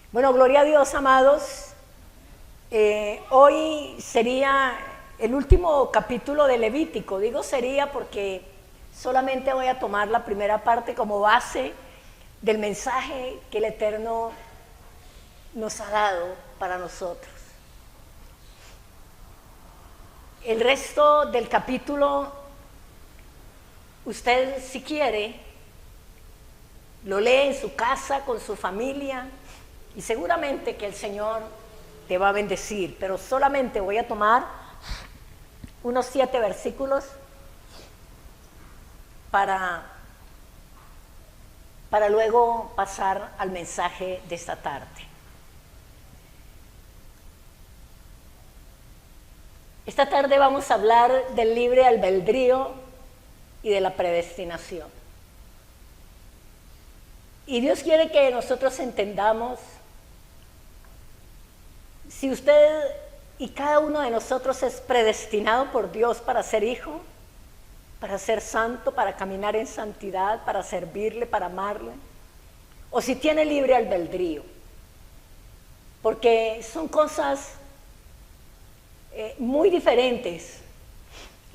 Bueno, gloria a Dios, amados. Hoy sería el último capítulo de Levítico. Digo sería porque solamente voy a tomar la primera parte como base del mensaje que el Eterno nos ha dado para nosotros. El resto del capítulo, usted si quiere, lo lee en su casa, con su familia, y seguramente que el Señor te va a bendecir, pero solamente voy a tomar unos 7 versículos para luego pasar al mensaje de esta tarde. Esta tarde vamos a hablar del libre albedrío y de la predestinación. Y Dios quiere que nosotros entendamos, si usted y cada uno de nosotros es predestinado por Dios para ser hijo, para ser santo, para caminar en santidad, para servirle, para amarle, o si tiene libre albedrío, porque son cosas muy diferentes.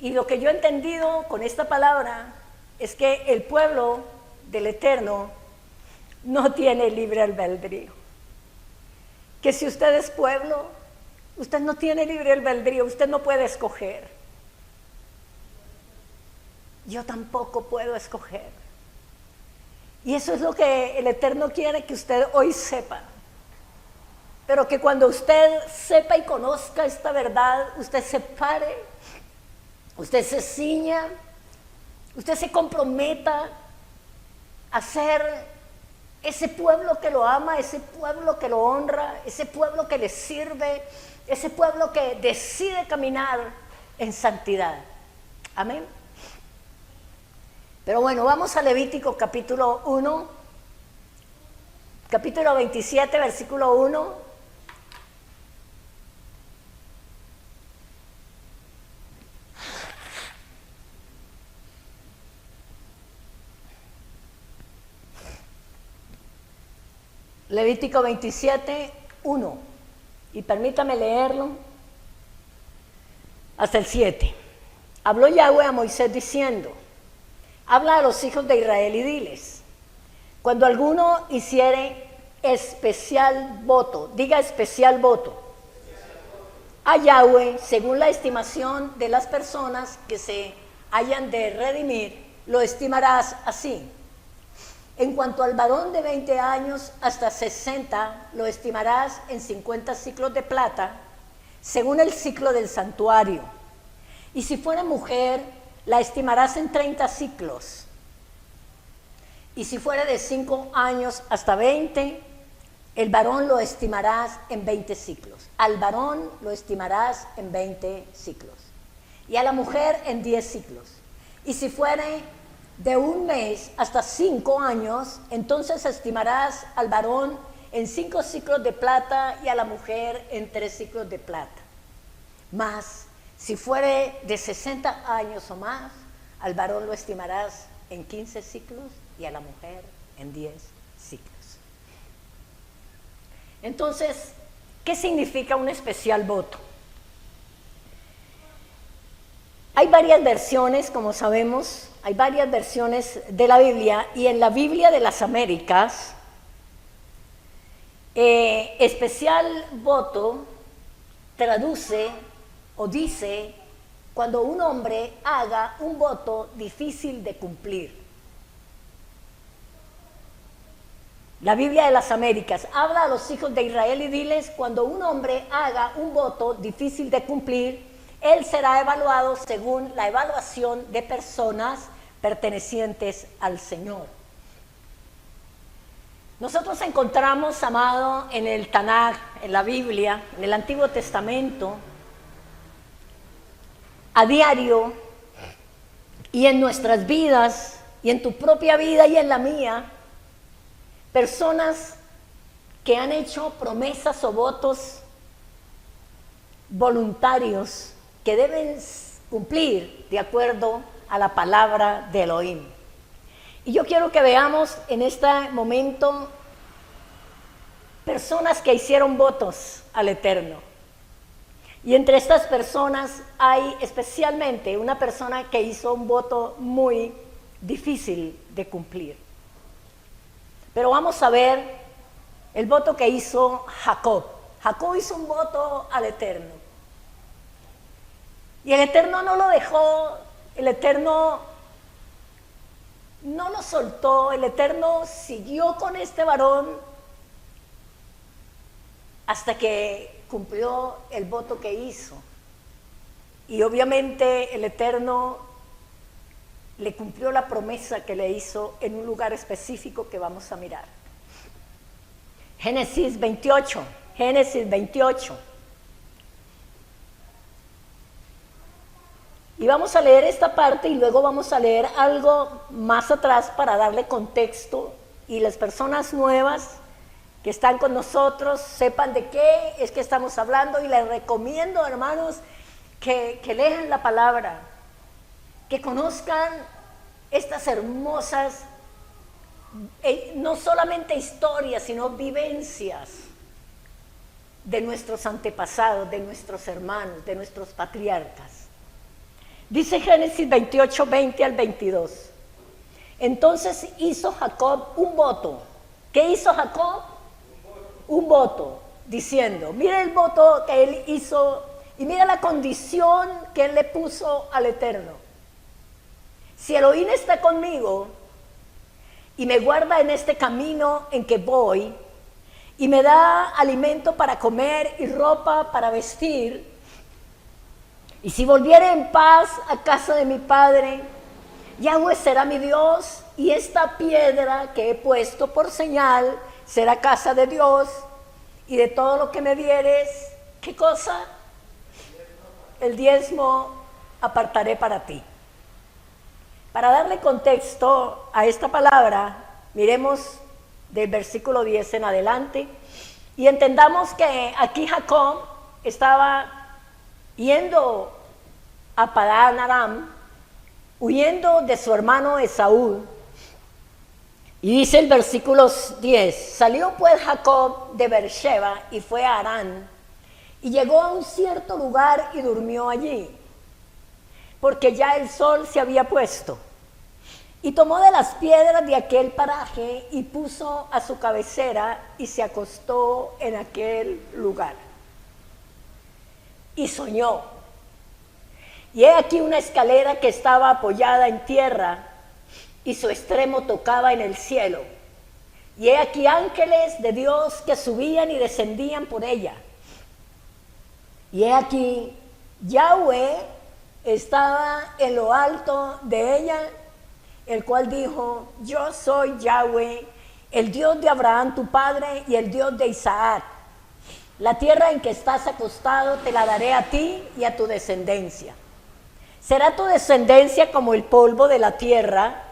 Y lo que yo he entendido con esta palabra es que el pueblo del Eterno no tiene libre albedrío. Que si usted es pueblo, usted no tiene libre albedrío, usted no puede escoger. Yo tampoco puedo escoger. Y eso es lo que el Eterno quiere que usted hoy sepa. Pero que cuando usted sepa y conozca esta verdad, usted se pare, usted se ciña, usted se comprometa a ser ese pueblo que lo ama, ese pueblo que lo honra, ese pueblo que le sirve, ese pueblo que decide caminar en santidad. Amén. Pero bueno, vamos a Levítico capítulo 1, capítulo 27, versículo 1. Levítico 27, 1, y permítame leerlo hasta el 7. Habló Yahweh a Moisés diciendo: habla a los hijos de Israel y diles, cuando alguno hiciere especial voto, diga especial voto, a Yahweh, según la estimación de las personas que se hayan de redimir, lo estimarás así. En cuanto al varón de 20 años hasta 60, lo estimarás en 50 ciclos de plata, según el ciclo del santuario. Y si fuera mujer, la estimarás en 30 ciclos. Y si fuera de 5 años hasta 20, el varón lo estimarás en 20 ciclos. Al varón lo estimarás en 20 ciclos. Y a la mujer en 10 ciclos. Y si fuere de 1 mes hasta 5 años, entonces estimarás al varón en 5 ciclos de plata y a la mujer en 3 ciclos de plata. Mas, si fuere de 60 años o más, al varón lo estimarás en 15 ciclos y a la mujer en 10 ciclos. Entonces, ¿qué significa un especial voto? Hay varias versiones, como sabemos, hay varias versiones de la Biblia, y en la Biblia de las Américas, especial voto traduce o dice cuando un hombre haga un voto difícil de cumplir. La Biblia de las Américas habla a los hijos de Israel y diles, cuando un hombre haga un voto difícil de cumplir, él será evaluado según la evaluación de personas pertenecientes al Señor. Nosotros encontramos, amado, en el Tanaj, en la Biblia, en el Antiguo Testamento, a diario, y en nuestras vidas, y en tu propia vida y en la mía, personas que han hecho promesas o votos voluntarios que deben cumplir de acuerdo a la palabra de Elohim. Y yo quiero que veamos en este momento personas que hicieron votos al Eterno. Y entre estas personas hay especialmente una persona que hizo un voto muy difícil de cumplir. Pero vamos a ver el voto que hizo Jacob. Jacob hizo un voto al Eterno. Y el Eterno no lo dejó, el Eterno no lo soltó, el Eterno siguió con este varón hasta que cumplió el voto que hizo. Y obviamente el Eterno le cumplió la promesa que le hizo en un lugar específico que vamos a mirar. Génesis 28. Y vamos a leer esta parte y luego vamos a leer algo más atrás para darle contexto y las personas nuevas que están con nosotros sepan de qué es que estamos hablando, y les recomiendo, hermanos, que lean la palabra, que conozcan estas hermosas, no solamente historias, sino vivencias de nuestros antepasados, de nuestros hermanos, de nuestros patriarcas. Dice Génesis 28, 20 al 22. Entonces hizo Jacob un voto. ¿Qué hizo Jacob? Un voto, diciendo, mira el voto que él hizo y mira la condición que él le puso al Eterno. Si Elohim está conmigo y me guarda en este camino en que voy y me da alimento para comer y ropa para vestir, y si volviere en paz a casa de mi padre, Yahweh será mi Dios, y esta piedra que he puesto por señal será casa de Dios, y de todo lo que me dieres, ¿qué cosa? El diezmo apartaré para ti. Para darle contexto a esta palabra, miremos del versículo 10 en adelante y entendamos que aquí Jacob estaba yendo a Padán Aram, huyendo de su hermano Esaú. Y dice el versículo 10, salió pues Jacob de Beersheba y fue a Harán, y llegó a un cierto lugar y durmió allí, porque ya el sol se había puesto. Y tomó de las piedras de aquel paraje y puso a su cabecera y se acostó en aquel lugar. Y soñó. Y he aquí una escalera que estaba apoyada en tierra y su extremo tocaba en el cielo. Y he aquí ángeles de Dios que subían y descendían por ella. Y he aquí Yahweh estaba en lo alto de ella, el cual dijo, yo soy Yahweh, el Dios de Abraham tu padre y el Dios de Isaac. La tierra en que estás acostado te la daré a ti y a tu descendencia. Será tu descendencia como el polvo de la tierra,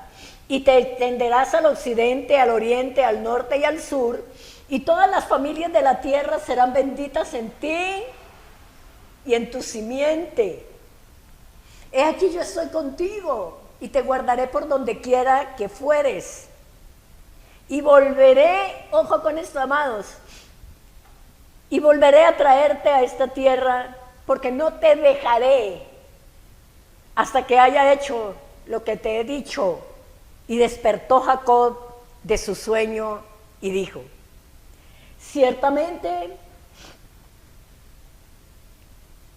y te extenderás al occidente, al oriente, al norte y al sur, y todas las familias de la tierra serán benditas en ti y en tu simiente. He aquí yo estoy contigo, y te guardaré por donde quiera que fueres. Y volveré, ojo con esto, amados, y volveré a traerte a esta tierra, porque no te dejaré hasta que haya hecho lo que te he dicho. Y despertó Jacob de su sueño y dijo, ciertamente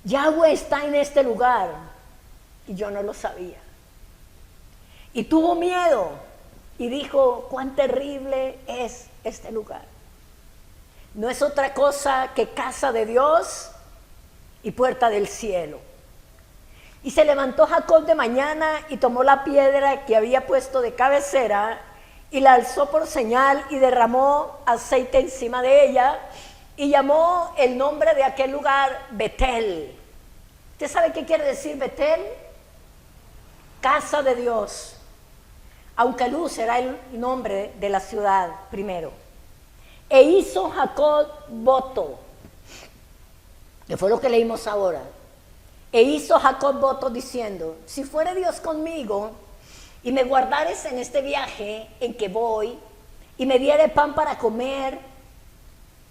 Yahweh está en este lugar, y yo no lo sabía. Y tuvo miedo y dijo, cuán terrible es este lugar. No es otra cosa que casa de Dios y puerta del cielo. Y se levantó Jacob de mañana y tomó la piedra que había puesto de cabecera y la alzó por señal y derramó aceite encima de ella y llamó el nombre de aquel lugar Betel. ¿Usted sabe qué quiere decir Betel? Casa de Dios. Aunque Luz era el nombre de la ciudad primero. E hizo Jacob voto, que fue lo que leímos ahora. E hizo Jacob voto diciendo, si fuere Dios conmigo y me guardares en este viaje en que voy y me diere pan para comer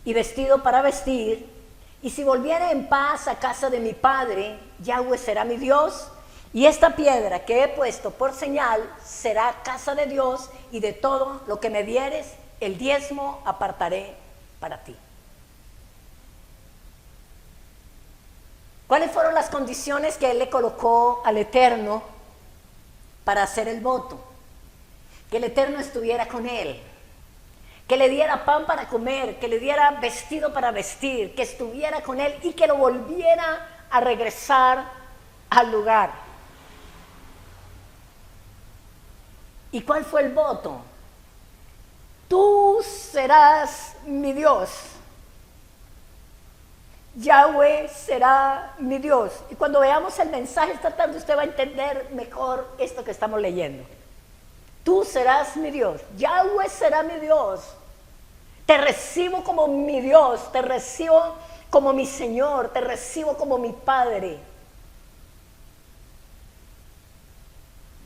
y vestido para vestir, y si volviere en paz a casa de mi padre, Yahweh será mi Dios, y esta piedra que he puesto por señal será casa de Dios, y de todo lo que me dieres, el diezmo apartaré para ti. ¿Cuáles fueron las condiciones que él le colocó al Eterno para hacer el voto? Que el Eterno estuviera con él, que le diera pan para comer, que le diera vestido para vestir, que estuviera con él y que lo volviera a regresar al lugar. ¿Y cuál fue el voto? Tú serás mi Dios. Yahweh será mi Dios. Y cuando veamos el mensaje esta tarde, usted va a entender mejor esto que estamos leyendo. Tú serás mi Dios. Yahweh será mi Dios. Te recibo como mi Dios. Te recibo como mi Señor. Te recibo como mi Padre.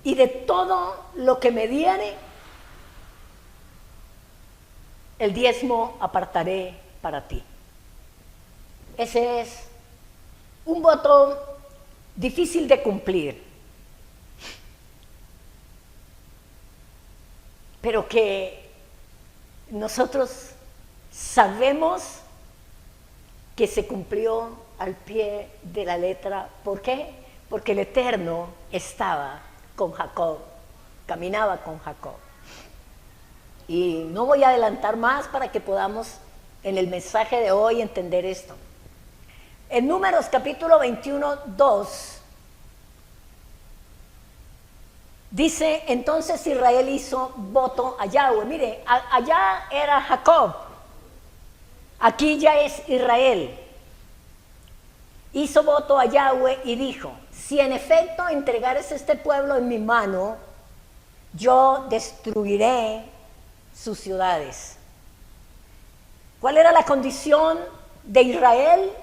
Y de todo lo que me diere, el diezmo apartaré para ti. Ese es un voto difícil de cumplir, pero que nosotros sabemos que se cumplió al pie de la letra. ¿Por qué? Porque el Eterno estaba con Jacob, caminaba con Jacob. Y no voy a adelantar más para que podamos en el mensaje de hoy entender esto. En Números capítulo 21, 2, dice, entonces Israel hizo voto a Yahweh. Mire, allá era Jacob, aquí ya es Israel. Hizo voto a Yahweh y dijo, si en efecto entregares este pueblo en mi mano, yo destruiré sus ciudades. ¿Cuál era la condición de Israel?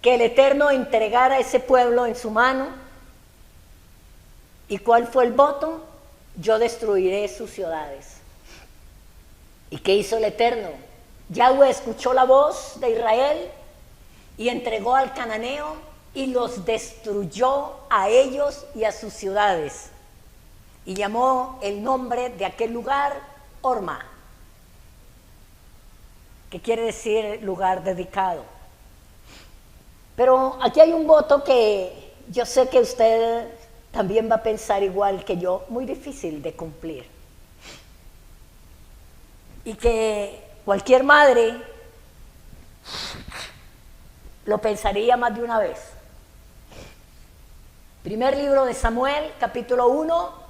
Que el Eterno entregara a ese pueblo en su mano. ¿Y cuál fue el voto? Yo destruiré sus ciudades. ¿Y qué hizo el Eterno? Yahweh escuchó la voz de Israel y entregó al cananeo y los destruyó a ellos y a sus ciudades. Y llamó el nombre de aquel lugar Horma, que quiere decir lugar dedicado. Pero aquí hay un voto que yo sé que usted también va a pensar igual que yo, muy difícil de cumplir. Y que cualquier madre lo pensaría más de una vez. Primer libro de Samuel, capítulo 1.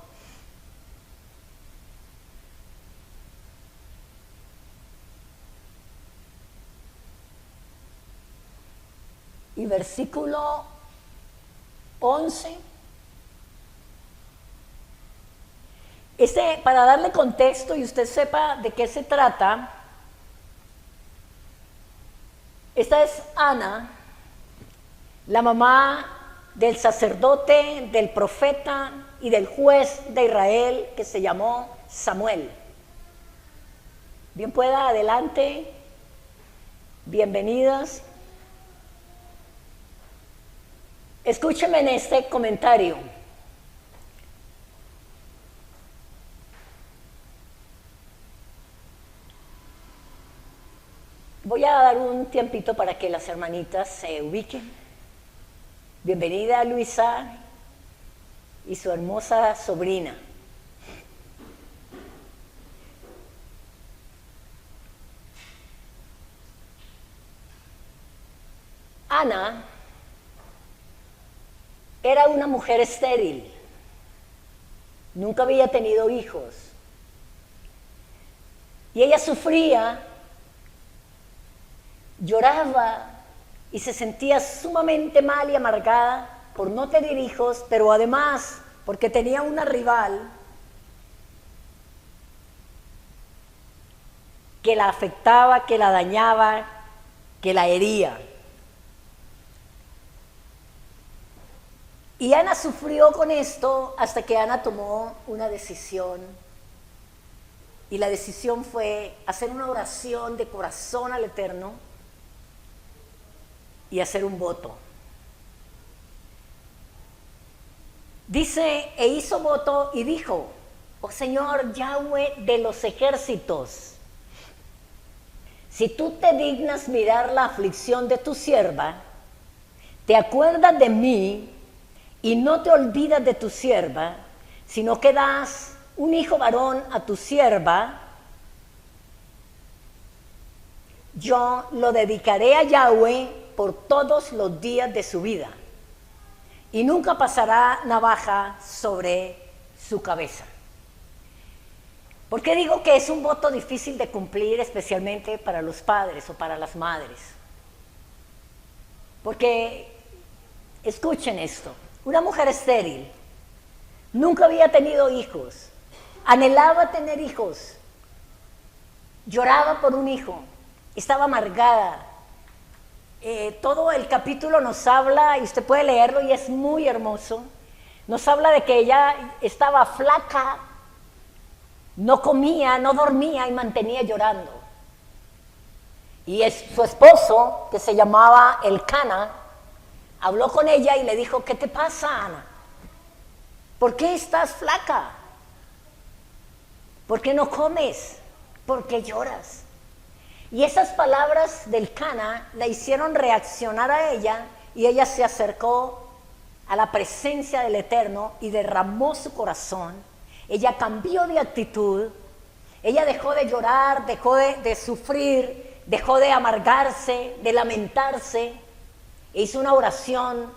Y versículo 11. Para darle contexto y usted sepa de qué se trata, esta es Ana, la mamá del sacerdote, del profeta y del juez de Israel que se llamó Samuel. Bien pueda, adelante, bienvenidas. Escúcheme en este comentario. Voy a dar un tiempito para que las hermanitas se ubiquen. Bienvenida a Luisa y su hermosa sobrina. Ana era una mujer estéril, nunca había tenido hijos, y ella sufría, lloraba y se sentía sumamente mal y amargada por no tener hijos, pero además porque tenía una rival que la afectaba, que la dañaba, que la hería. Y Ana sufrió con esto hasta que Ana tomó una decisión y la decisión fue hacer una oración de corazón al Eterno y hacer un voto. Dice, e hizo voto y dijo, oh Señor Yahweh de los ejércitos, si tú te dignas mirar la aflicción de tu sierva, te acuerdas de mí y no te olvidas de tu sierva, sino que das un hijo varón a tu sierva, yo lo dedicaré a Yahweh por todos los días de su vida, y nunca pasará navaja sobre su cabeza. ¿Por qué digo que es un voto difícil de cumplir, especialmente para los padres o para las madres? Porque, escuchen esto, una mujer estéril, nunca había tenido hijos, anhelaba tener hijos, lloraba por un hijo, estaba amargada. Todo el capítulo nos habla, y usted puede leerlo y es muy hermoso, nos habla de que ella estaba flaca, no comía, no dormía y mantenía llorando. Y su esposo, que se llamaba Elcana, habló con ella y le dijo, ¿qué te pasa, Ana? ¿Por qué estás flaca? ¿Por qué no comes? ¿Por qué lloras? Y esas palabras del Cana la hicieron reaccionar a ella, y ella se acercó a la presencia del Eterno y derramó su corazón. Ella cambió de actitud, ella dejó de llorar, dejó de sufrir, dejó de amargarse, de lamentarse, e hizo una oración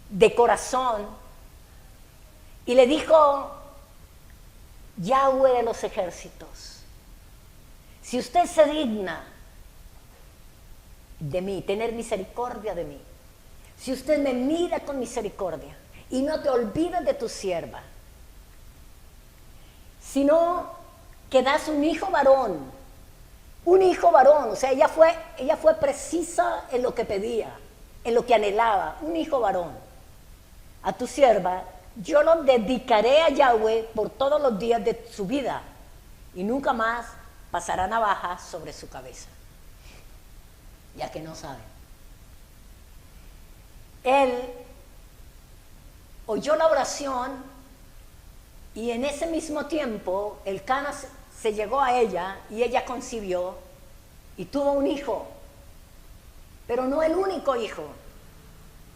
de corazón y le dijo, Yahweh de los ejércitos, si usted se digna de mí, tener misericordia de mí, si usted me mira con misericordia y no te olvidas de tu sierva, sino que das un hijo varón, o sea, ella fue precisa en lo que pedía, en lo que anhelaba, un hijo varón, a tu sierva, yo lo dedicaré a Yahweh por todos los días de su vida, y nunca más pasará navaja sobre su cabeza. Ya que no sabe. Él oyó la oración y en ese mismo tiempo el Cana se llegó a ella y ella concibió y tuvo un hijo, pero no el único hijo.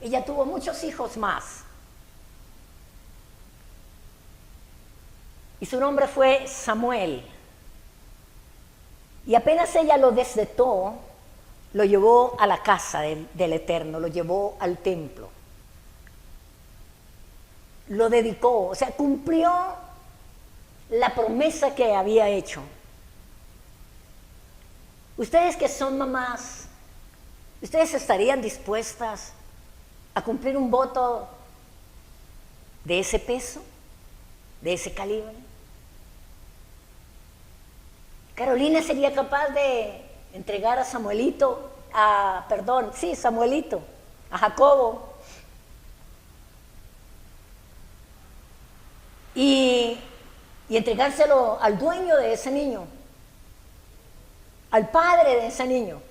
Ella tuvo muchos hijos más. Y su nombre fue Samuel. Y apenas ella lo destetó, lo llevó a la casa del Eterno, lo llevó al templo. Lo dedicó, o sea, cumplió la promesa que había hecho. Ustedes que son mamás, ¿ustedes estarían dispuestas a cumplir un voto de ese peso, de ese calibre? Carolina sería capaz de entregar a Samuelito, a Jacobo, y entregárselo al dueño de ese niño, al padre de ese niño.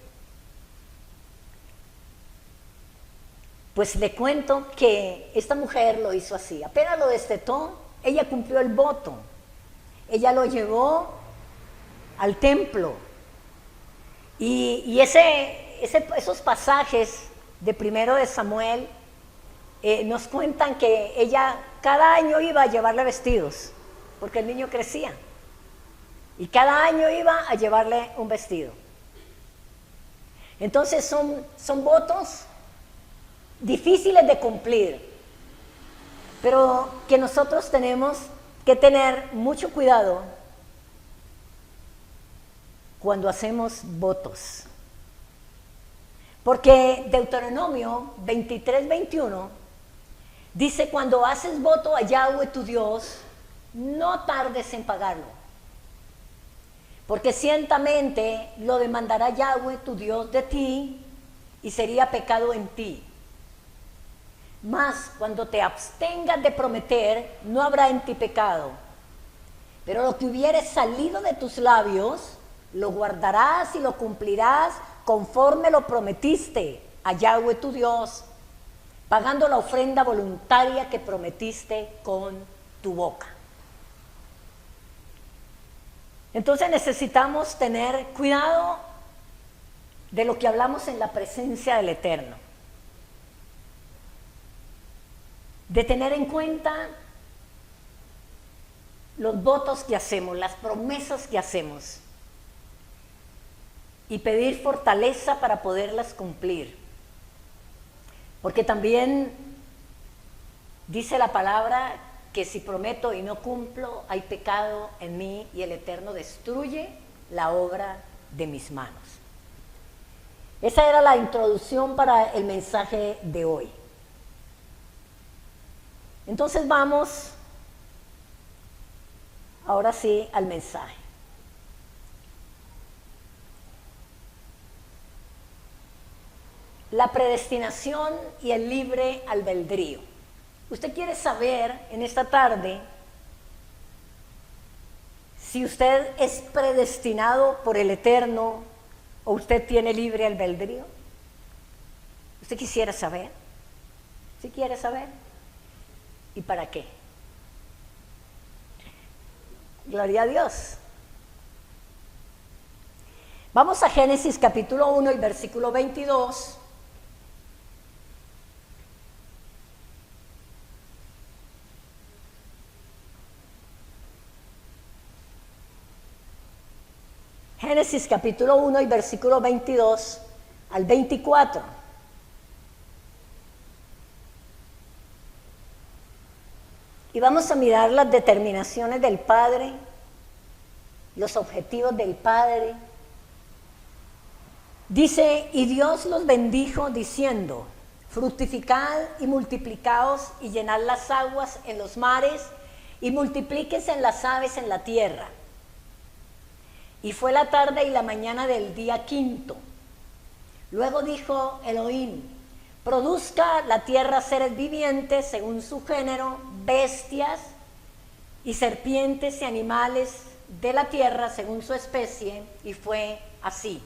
Pues le cuento que esta mujer lo hizo así, apenas lo destetó, ella cumplió el voto, ella lo llevó al templo. Y esos pasajes de primero de Samuel nos cuentan que ella cada año iba a llevarle vestidos, porque el niño crecía, y cada año iba a llevarle un vestido. Entonces son votos difíciles de cumplir, pero que nosotros tenemos que tener mucho cuidado cuando hacemos votos. Porque Deuteronomio 23:21 dice, cuando haces voto a Yahweh tu Dios, no tardes en pagarlo, porque ciertamente lo demandará Yahweh tu Dios de ti y sería pecado en ti. Mas cuando te abstengas de prometer, no habrá en ti pecado, Pero lo que hubiere salido de tus labios, lo guardarás y lo cumplirás conforme lo prometiste a Yahweh tu Dios, pagando la ofrenda voluntaria que prometiste con tu boca. Entonces necesitamos tener cuidado de lo que hablamos en la presencia del Eterno. De tener en cuenta los votos que hacemos, las promesas que hacemos, y pedir fortaleza para poderlas cumplir. Porque también dice la palabra que si prometo y no cumplo, hay pecado en mí y el Eterno destruye la obra de mis manos. Esa era la introducción para el mensaje de hoy. Entonces vamos ahora sí al mensaje. La predestinación y el libre albedrío. Usted quiere saber en esta tarde si usted es predestinado por el Eterno o usted tiene libre albedrío. ¿Usted quisiera saber? ¿Sí quiere saber? ¿Y para qué? Gloria a Dios. Vamos a Génesis capítulo 1 y versículo 22. Génesis capítulo 1 y versículo 22 al 24. Y vamos a mirar las determinaciones del Padre, los objetivos del Padre. Dice, y Dios los bendijo diciendo, fructificad y multiplicaos y llenad las aguas en los mares y multiplíquense en las aves en la tierra. Y fue la tarde y la mañana del día quinto. Luego dijo Elohim, produzca la tierra seres vivientes según su género, bestias y serpientes y animales de la tierra según su especie, y fue así.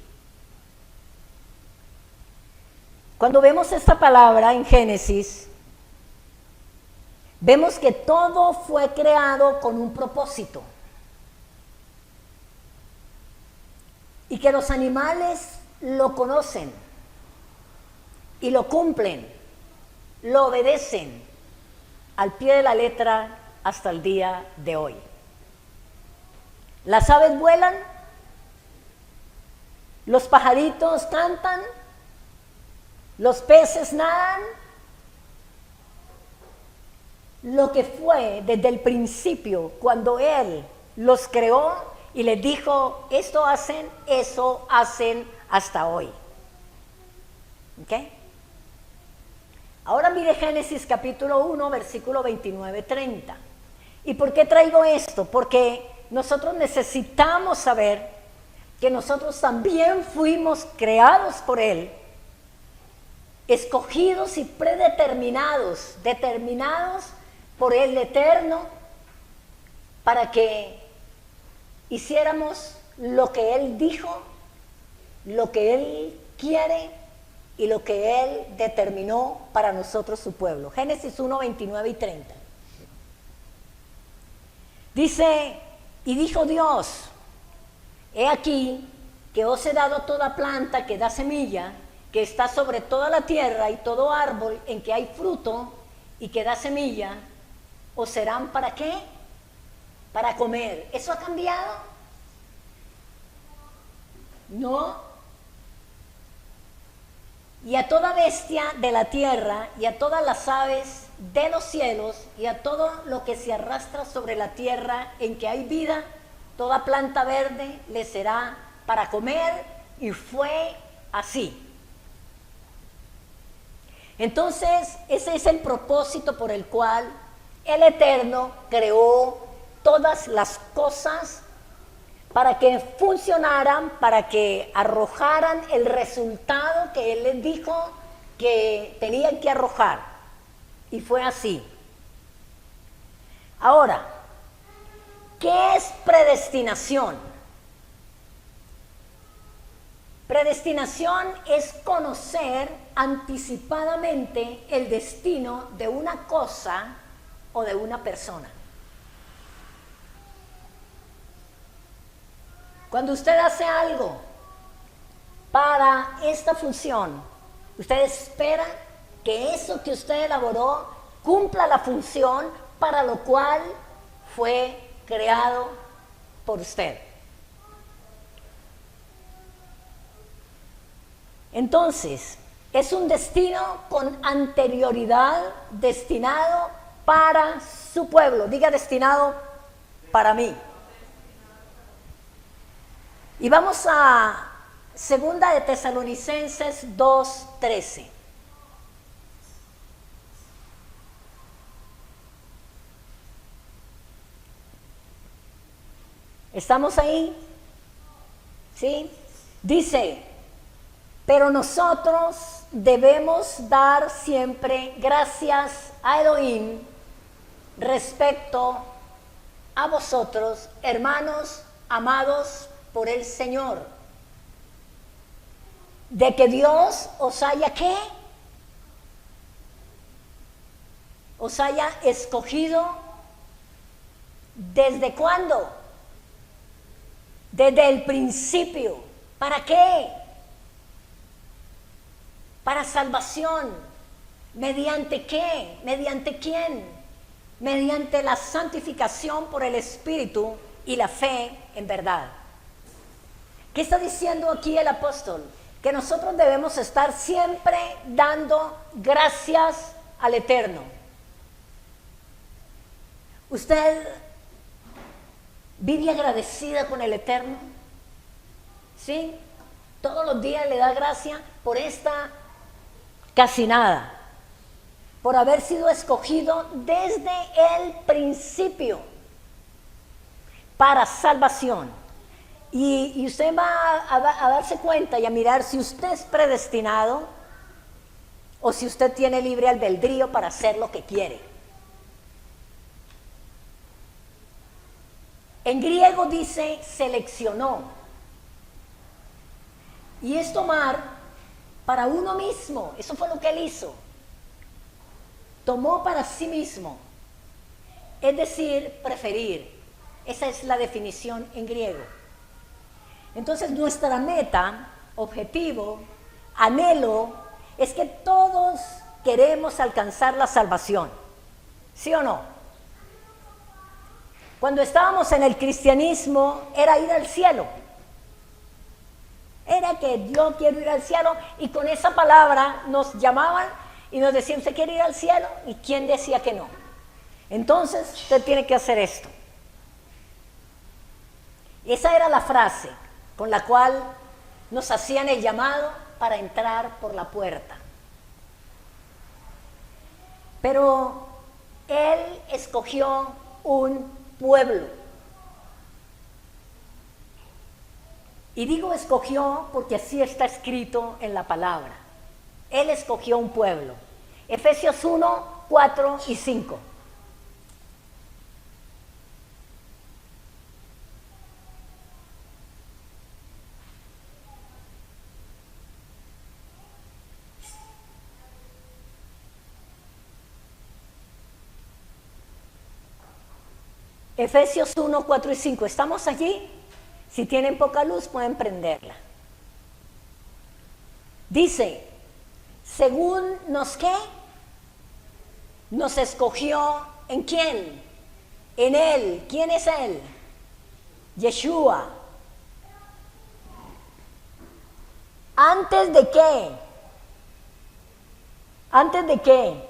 Cuando vemos esta palabra en Génesis, vemos que todo fue creado con un propósito. Y que los animales lo conocen y lo cumplen, lo obedecen al pie de la letra hasta el día de hoy. Las aves vuelan, los pajaritos cantan, los peces nadan. Lo que fue desde el principio, cuando Él los creó, y les dijo, esto hacen, eso hacen hasta hoy. ¿Ok? Ahora mire Génesis capítulo 1, versículo 29-30. ¿Y por qué traigo esto? Porque nosotros necesitamos saber que nosotros también fuimos creados por Él, escogidos y predeterminados, determinados por el Eterno, para que hiciéramos lo que Él dijo, lo que Él quiere y lo que Él determinó para nosotros su pueblo. Génesis 1, 29 y 30. Dice, y dijo Dios, he aquí que os he dado toda planta que da semilla, que está sobre toda la tierra, y todo árbol en que hay fruto y que da semilla, os serán ¿para qué? Para comer. ¿Eso ha cambiado? No. Y a toda bestia de la tierra, y a todas las aves de los cielos, y a todo lo que se arrastra sobre la tierra en que hay vida, toda planta verde le será para comer, y fue así. Entonces, ese es el propósito por el cual el Eterno creó todas las cosas, para que funcionaran, para que arrojaran el resultado que Él les dijo que tenían que arrojar. Y fue así. Ahora, ¿Qué es predestinación? Predestinación es conocer anticipadamente el destino de una cosa o de una persona. Cuando usted hace algo para esta función, usted espera que eso que usted elaboró cumpla la función para lo cual fue creado por usted. Entonces, es un destino con anterioridad destinado para su pueblo. Diga destinado para mí. Y vamos a 2 de Tesalonicenses 2:13. ¿Estamos ahí? ¿Sí? Dice, pero nosotros debemos dar siempre gracias a Elohim respecto a vosotros, hermanos amados por el Señor, de que Dios os haya ¿qué? Os haya escogido. ¿Desde cuándo? Desde el principio. ¿Para qué? Para salvación. ¿Mediante qué? ¿Mediante quién? Mediante la santificación por el Espíritu y la fe en verdad. ¿Qué está diciendo aquí el apóstol? Que nosotros debemos estar siempre dando gracias al Eterno. ¿Usted vive agradecida con el Eterno? ¿Sí? Todos los días le da gracia por esta casi nada, por haber sido escogido desde el principio para salvación. Y usted va a darse cuenta y a mirar si usted es predestinado o si usted tiene libre albedrío para hacer lo que quiere. En griego dice seleccionó. Y es tomar para uno mismo. Eso fue lo que él hizo. Tomó para sí mismo. Es decir, preferir. Esa es la definición en griego. Entonces nuestra meta, objetivo, anhelo, es que todos queremos alcanzar la salvación. ¿Sí o no? Cuando estábamos en el cristianismo era ir al cielo. Era que yo quiero ir al cielo, y con esa palabra nos llamaban y nos decían, ¿usted quiere ir al cielo? ¿Y quién decía que no? Entonces usted tiene que hacer esto. Esa era la frase con la cual nos hacían el llamado para entrar por la puerta. Pero él escogió un pueblo. Y digo escogió porque así está escrito en la palabra. Él escogió un pueblo. Efesios 1, 4 y 5. Efesios 1, 4 y 5. ¿Estamos allí? Si tienen poca luz pueden prenderla. Dice, según nos ¿qué? Nos escogió ¿en quién? En Él. ¿Quién es Él? Yeshua. ¿Antes de qué? ¿Antes de qué?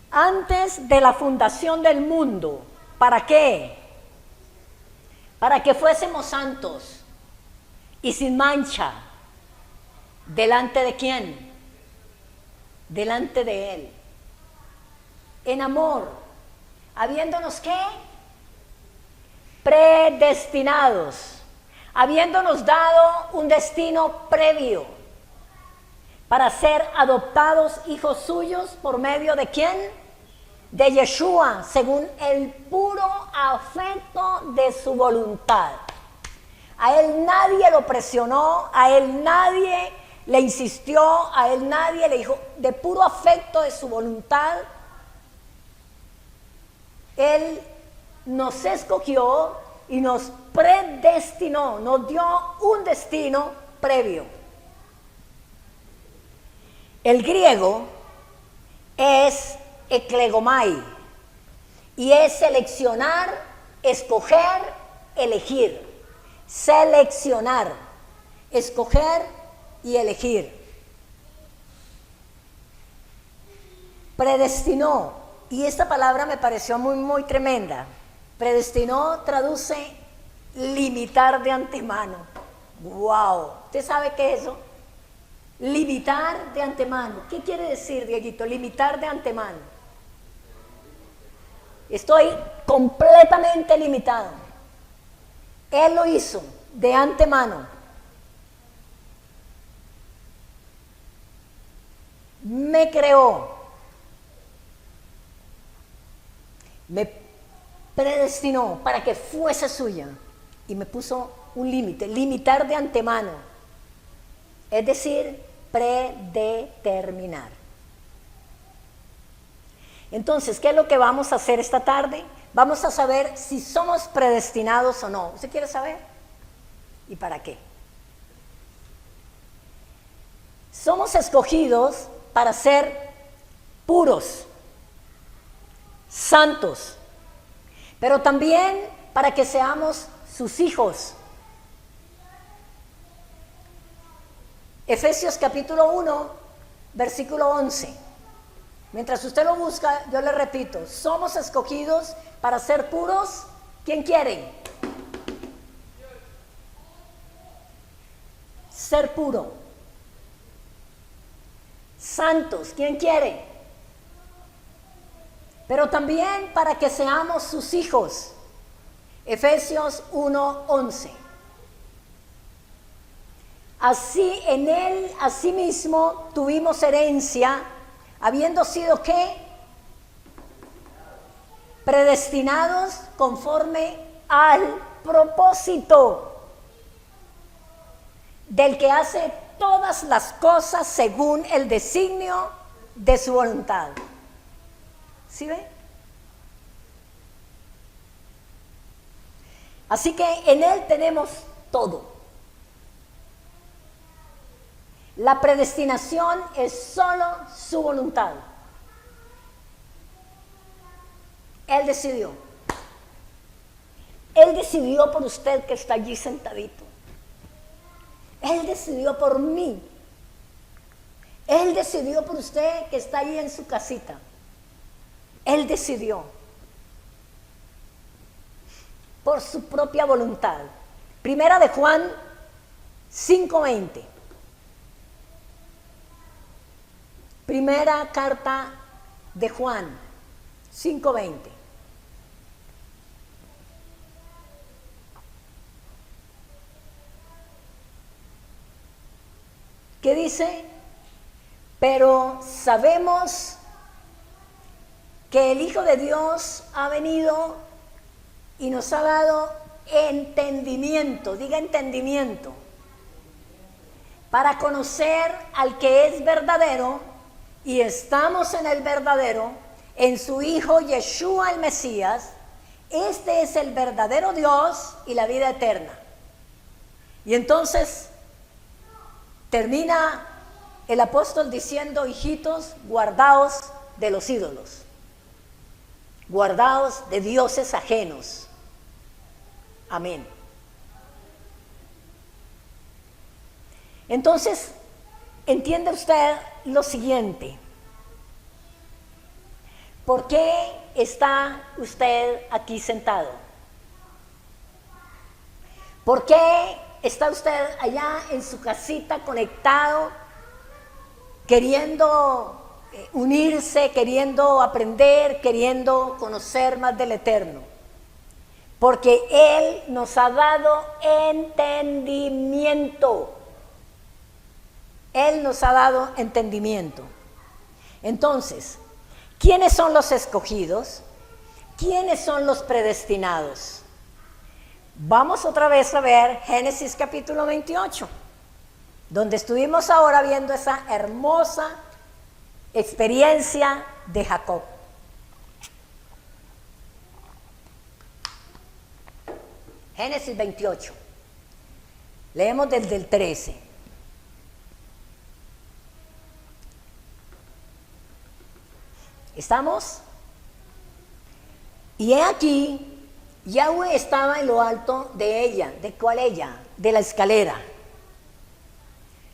Antes de la fundación del mundo. ¿Para qué? Para que fuésemos santos y sin mancha. ¿Delante de quién? Delante de Él. En amor, habiéndonos ¿qué? Predestinados, habiéndonos dado un destino previo para ser adoptados hijos suyos por medio de quién? de Yeshua según el puro afecto de su voluntad. A él nadie lo presionó, a él nadie le insistió, a él nadie le dijo, de puro afecto de su voluntad, él nos escogió y nos predestinó, nos dio un destino previo. El griego es eklegomai y es seleccionar, escoger, elegir. Seleccionar, escoger y elegir. Predestinó, y esta palabra me pareció muy tremenda. Predestinó traduce limitar de antemano. ¡Wow! ¿Usted sabe qué es eso? Limitar de antemano. ¿Qué quiere decir, Dieguito? Limitar de antemano. Estoy completamente limitado. Él lo hizo de antemano. Me creó. Me predestinó para que fuese suya. Y me puso un límite, limitar de antemano. Es decir, predeterminar. Entonces, ¿qué es lo que vamos a hacer esta tarde? Vamos a saber si somos predestinados o no. ¿Usted quiere saber? ¿Y para qué? Somos escogidos para ser puros, santos, pero también para que seamos sus hijos. Efesios capítulo 1, versículo 11. Mientras usted lo busca, yo le repito, somos escogidos para ser puros. ¿Quién quiere? Ser puro. Santos. ¿Quién quiere? Pero también para que seamos sus hijos. Efesios 1:11. Así en él, asimismo, tuvimos herencia, habiendo sido ¿qué? Predestinados conforme al propósito del que hace todas las cosas según el designio de su voluntad. ¿Sí ve? Así que en él tenemos todo. La predestinación es solo su voluntad. Él decidió. Él decidió por usted que está allí sentadito. Él decidió por mí. Él decidió por usted que está allí en su casita. Él decidió. Por su propia voluntad. Primera de Juan 5:20. Primera carta de Juan 5:20. ¿Qué dice? Pero sabemos que el Hijo de Dios ha venido y nos ha dado entendimiento, diga entendimiento, para conocer al que es verdadero, y estamos en el verdadero, en su Hijo Yeshua el Mesías. Este es el verdadero Dios y la vida eterna. Y entonces termina el apóstol diciendo: hijitos, guardaos de los ídolos, guardaos de dioses ajenos. Amén. Entonces, entiende usted lo siguiente. ¿Por qué está usted aquí sentado? ¿Por qué está usted allá en su casita conectado, queriendo unirse, queriendo aprender, queriendo conocer más del Eterno? Porque Él nos ha dado entendimiento. Él nos ha dado entendimiento. Entonces, ¿Quiénes son los escogidos? ¿Quiénes son los predestinados? Vamos otra vez a ver Génesis capítulo 28, donde estuvimos ahora viendo esa hermosa experiencia de Jacob. Génesis 28. Leemos desde el 13. ¿Estamos? Y he aquí, Yahweh estaba en lo alto de ella. ¿De cuál ella? De la escalera.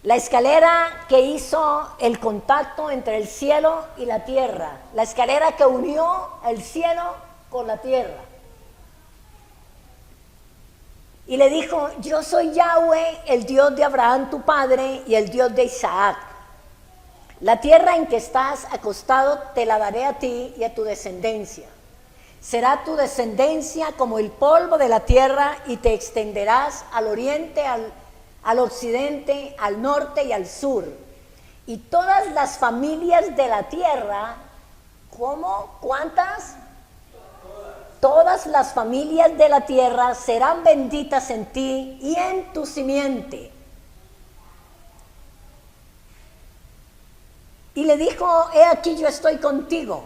La escalera que hizo el contacto entre el cielo y la tierra. La escalera que unió el cielo con la tierra. Y le dijo, yo soy Yahweh, el Dios de Abraham tu padre y el Dios de Isaac. La tierra en que estás acostado te la daré a ti y a tu descendencia. Será tu descendencia como el polvo de la tierra y te extenderás al oriente, al occidente, al norte y al sur. Y todas las familias de la tierra, ¿cómo? ¿Cuántas? Todas las familias de la tierra serán benditas en ti y en tu simiente. Y le dijo, he aquí yo estoy contigo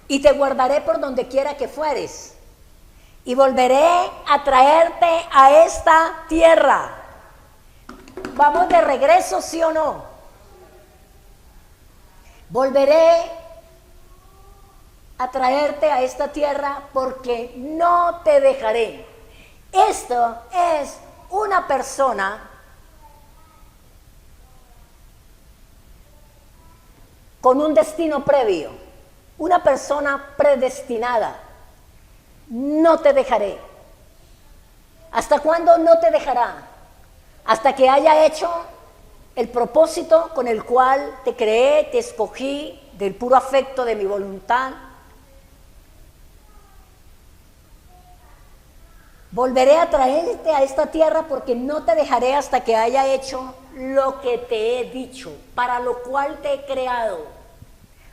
y te guardaré por donde quiera que fueres y volveré a traerte a esta tierra. ¿Vamos de regreso, sí o no? Volveré a traerte a esta tierra porque no te dejaré. Esto es una persona con un destino previo, una persona predestinada. No te dejaré. ¿Hasta cuándo no te dejará? Hasta que haya hecho el propósito con el cual te creé, te escogí del puro afecto de mi voluntad. Volveré a traerte a esta tierra porque no te dejaré hasta que haya hecho lo que te he dicho, para lo cual te he creado.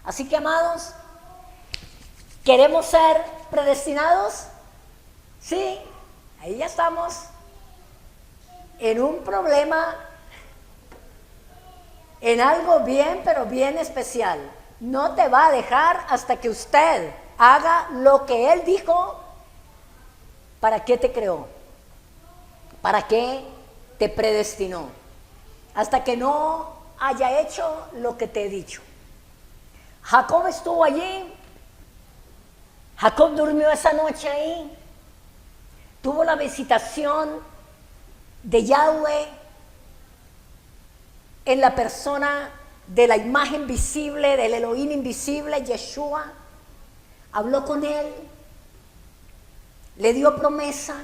Así que, amados, ¿queremos ser predestinados? Sí, ahí ya estamos en un problema, en algo bien, pero bien especial. No te va a dejar hasta que usted haga lo que Él dijo. ¿Para qué te creó? ¿Para qué te predestinó? Hasta que no haya hecho lo que te he dicho. Jacob estuvo allí. Jacob durmió esa noche ahí. Tuvo la visitación de Yahweh en la persona de la imagen visible, del Elohim invisible, Yeshua. Habló con él. Le dio promesa,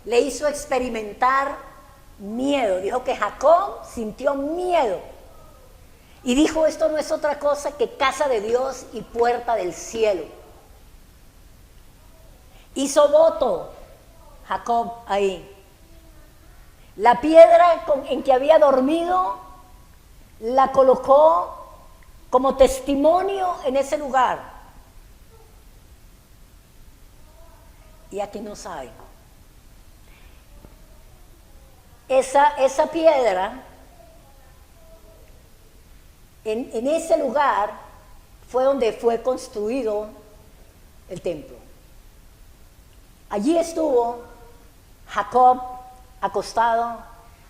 le hizo experimentar miedo. Dijo que Jacob sintió miedo. Y dijo, esto no es otra cosa que casa de Dios y puerta del cielo. Hizo voto Jacob ahí. La piedra en que había dormido la colocó como testimonio en ese lugar. Y aquí no saben. Esa piedra, en ese lugar, fue donde fue construido el templo. Allí estuvo Jacob acostado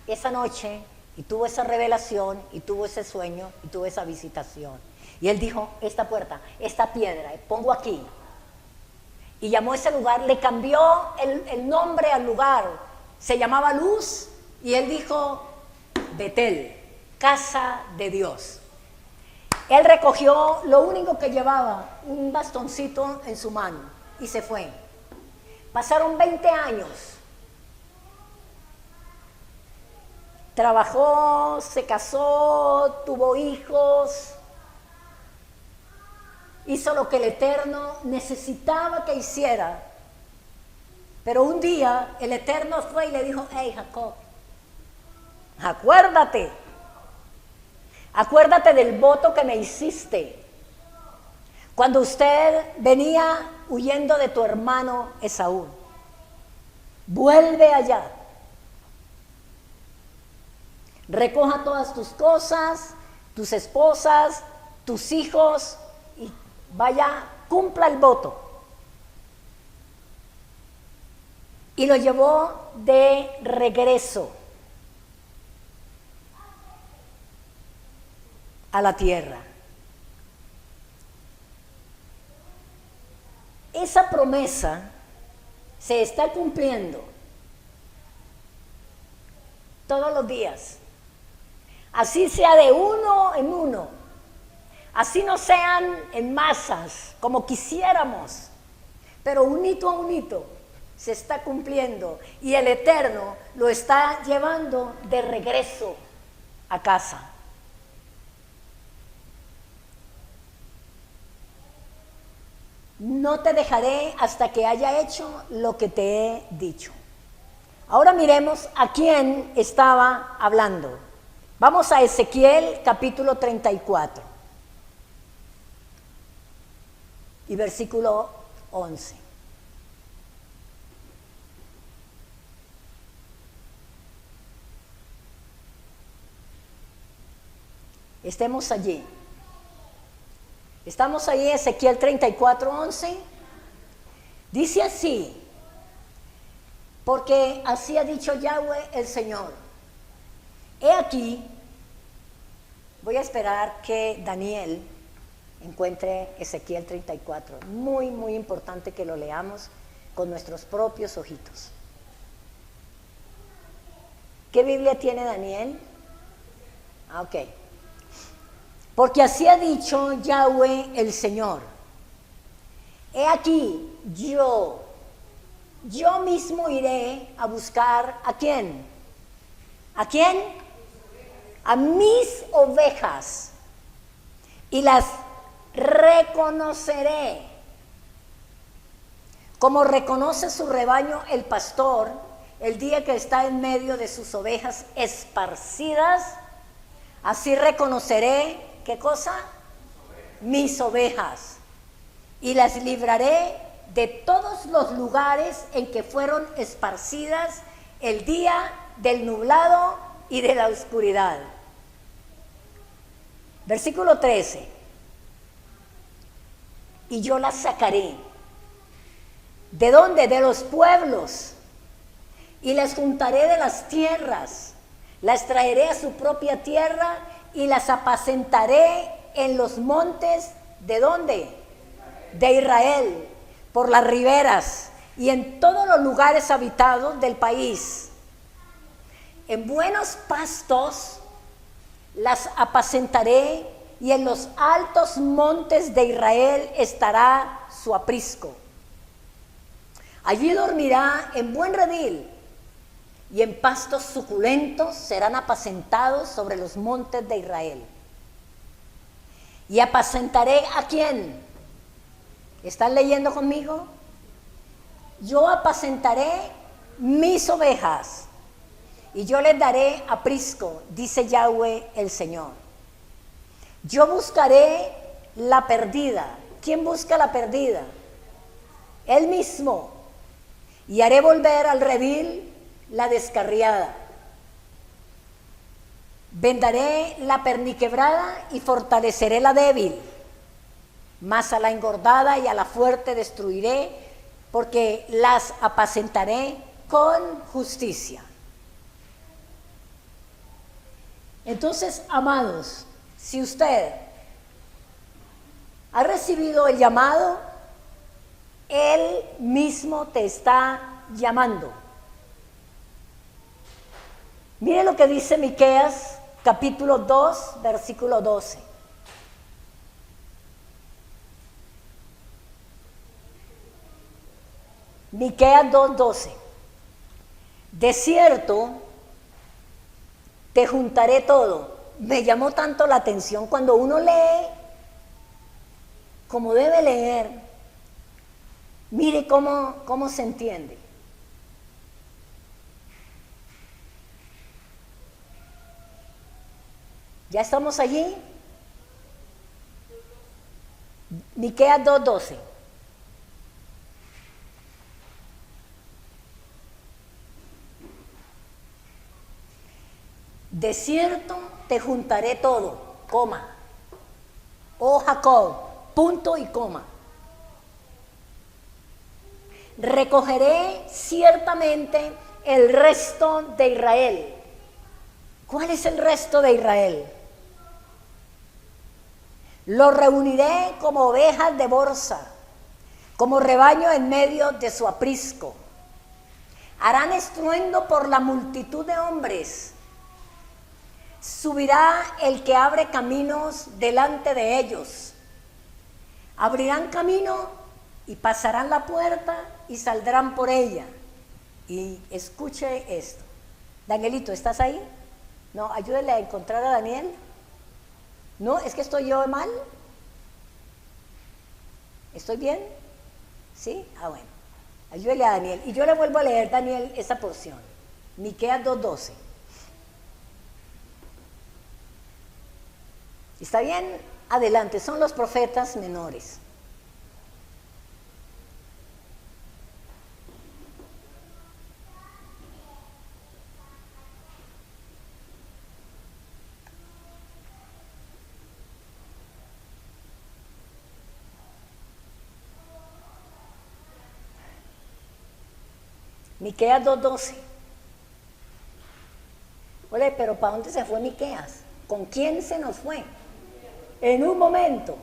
esa noche y tuvo esa revelación y tuvo ese sueño y tuvo esa visitación. Y él dijo, esta puerta, esta piedra, pongo aquí. Y llamó ese lugar, le cambió el nombre al lugar. Se llamaba Luz y él dijo Betel, casa de Dios. Él recogió lo único que llevaba, un bastoncito en su mano y se fue. Pasaron 20 años. Trabajó, se casó, tuvo hijos. Hizo lo que el Eterno necesitaba que hiciera. Pero un día el Eterno fue y le dijo, hey Jacob, acuérdate, Acuérdate del voto que me hiciste cuando usted venía huyendo de tu hermano Esaú. Vuelve allá. Recoja todas tus cosas, tus esposas, tus hijos y vaya, cumpla el voto. Y lo llevó de regreso a la tierra. Esa promesa se está cumpliendo todos los días. Así sea de uno en uno. Así no sean en masas como quisiéramos, pero un hito a un hito se está cumpliendo y el Eterno lo está llevando de regreso a casa. No te dejaré hasta que haya hecho lo que te he dicho. Ahora miremos a quién estaba hablando. Vamos a Ezequiel capítulo 34 y versículo 11. Estemos allí. Estamos ahí, Ezequiel 34, 11. Dice así: porque así ha dicho Yahweh el Señor. He aquí, voy a esperar que Daniel encuentre Ezequiel 34. Muy, muy importante que lo leamos con nuestros propios ojitos. ¿Qué Biblia tiene Daniel? Ok. Porque así ha dicho Yahweh el Señor. He aquí, yo mismo iré a buscar ¿a quién? ¿A quién? A mis ovejas y las reconoceré. Como reconoce su rebaño el pastor el día que está en medio de sus ovejas esparcidas, así reconoceré, ¿qué cosa? Mis ovejas. Y las libraré de todos los lugares en que fueron esparcidas el día del nublado y de la oscuridad. Versículo 13. Y yo las sacaré. ¿De dónde? De los pueblos. Y las juntaré de las tierras. Las traeré a su propia tierra y las apacentaré en los montes. ¿De dónde? De Israel, por las riberas y en todos los lugares habitados del país. En buenos pastos las apacentaré y en los altos montes de Israel estará su aprisco. Allí dormirá en buen redil y en pastos suculentos serán apacentados sobre los montes de Israel. Y apacentaré ¿a quién? ¿Están leyendo conmigo? Yo apacentaré mis ovejas y yo les daré aprisco, dice Yahweh el Señor. Yo buscaré la perdida. ¿Quién busca la perdida? Él mismo. Y haré volver al redil la descarriada. Vendaré la perniquebrada y fortaleceré la débil. Mas a la engordada y a la fuerte destruiré, porque las apacentaré con justicia. Entonces, amados, si usted ha recibido el llamado, Él mismo te está llamando. Mire lo que dice Miqueas, capítulo 2, versículo 12. Miqueas 2:12. De cierto, te juntaré todo. Me llamó tanto la atención cuando uno lee como debe leer. Mire cómo se entiende. ¿Ya estamos allí? Miqueas 2:12. De cierto te juntaré todo, coma. Oh Jacob, punto y coma. Recogeré ciertamente el resto de Israel. ¿Cuál es el resto de Israel? Lo reuniré como ovejas de borza, como rebaño en medio de su aprisco. Harán estruendo por la multitud de hombres. Subirá el que abre caminos delante de ellos. Abrirán camino y pasarán la puerta y saldrán por ella. Y escuche esto. Danielito, ¿estás ahí? No, ayúdele a encontrar a Daniel. No, es que estoy yo mal. ¿Estoy bien? ¿Sí? Ah, bueno. Ayúdele a Daniel. Y yo le vuelvo a leer, Daniel, esa porción. Miqueas 2:12. ¿Está bien? Adelante, son los profetas menores. Miqueas 2:12. Ole, pero ¿para dónde se fue Miqueas? ¿Con quién se nos fue? En un momento.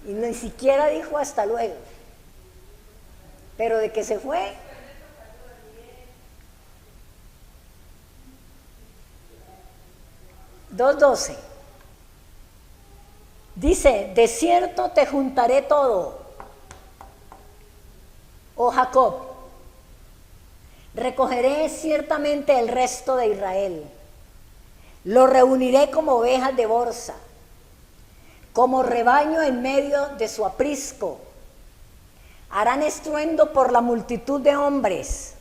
Y ni siquiera dijo hasta luego. Pero de que se fue. (2:12) dice, de cierto te juntaré todo, oh Jacob, recogeré ciertamente el resto de Israel, lo reuniré como ovejas de borza, como rebaño en medio de su aprisco. Harán estruendo por la multitud de hombres.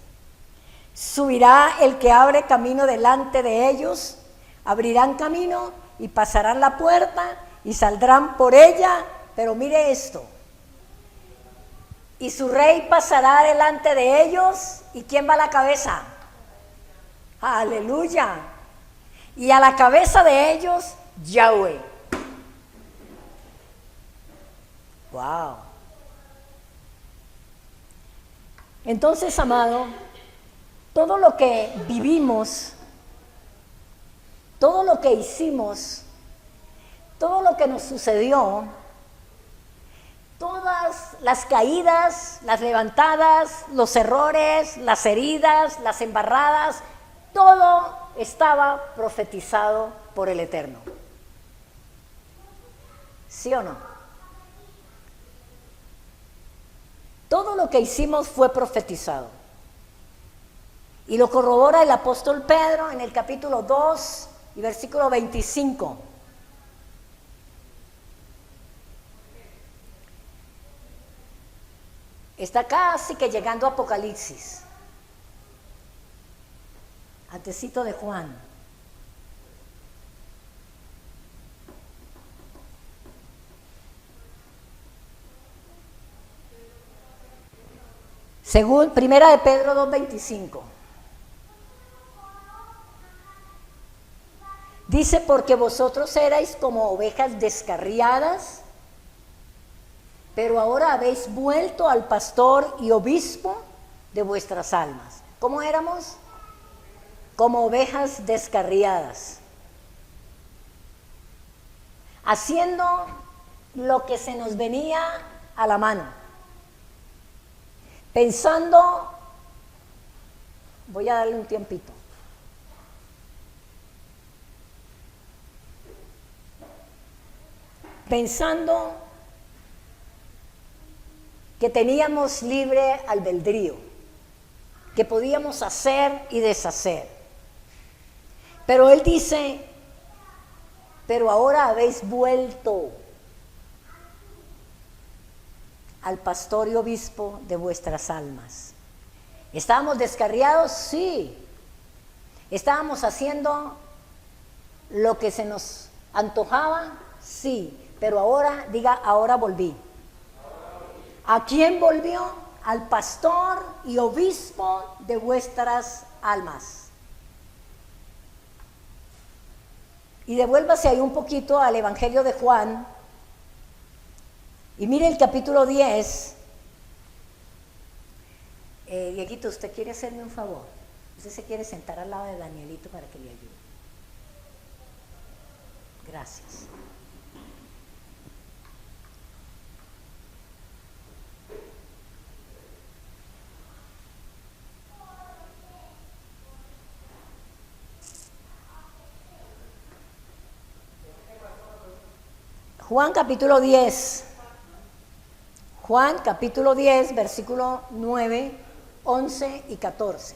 Subirá el que abre camino delante de ellos, abrirán camino y pasarán la puerta y saldrán por ella. Pero mire esto. Y su rey pasará delante de ellos. ¿Y quién va a la cabeza? Aleluya. Y a la cabeza de ellos, Yahweh. Wow. Entonces, amado, todo lo que vivimos, todo lo que hicimos, todo lo que nos sucedió, todas las caídas, las levantadas, los errores, las heridas, las embarradas, todo estaba profetizado por el Eterno. ¿Sí o no? Todo lo que hicimos fue profetizado. Y lo corrobora el apóstol Pedro en el capítulo 2 y versículo 25. Está casi que llegando a Apocalipsis. Antecito de Juan. Según Primera de Pedro 2:25. Dice, porque vosotros erais como ovejas descarriadas, pero ahora habéis vuelto al pastor y obispo de vuestras almas. ¿Cómo éramos? Como ovejas descarriadas, haciendo lo que se nos venía a la mano. Pensando, voy a darle un tiempito. Pensando que teníamos libre albedrío, que podíamos hacer y deshacer. Pero él dice, pero ahora habéis vuelto al pastor y obispo de vuestras almas. ¿Estábamos descarriados? Sí. ¿Estábamos haciendo lo que se nos antojaba, sí, pero ahora, diga, ahora volví. ¿A quién volvió? Al pastor y obispo de vuestras almas. Y devuélvase ahí un poquito al Evangelio de Juan, y mire el capítulo 10. Dieguito, ¿usted quiere hacerme un favor? Usted se quiere sentar al lado de Danielito para que le ayude. Gracias. Juan capítulo 10. Juan capítulo 10, versículo 9, 11 y 14.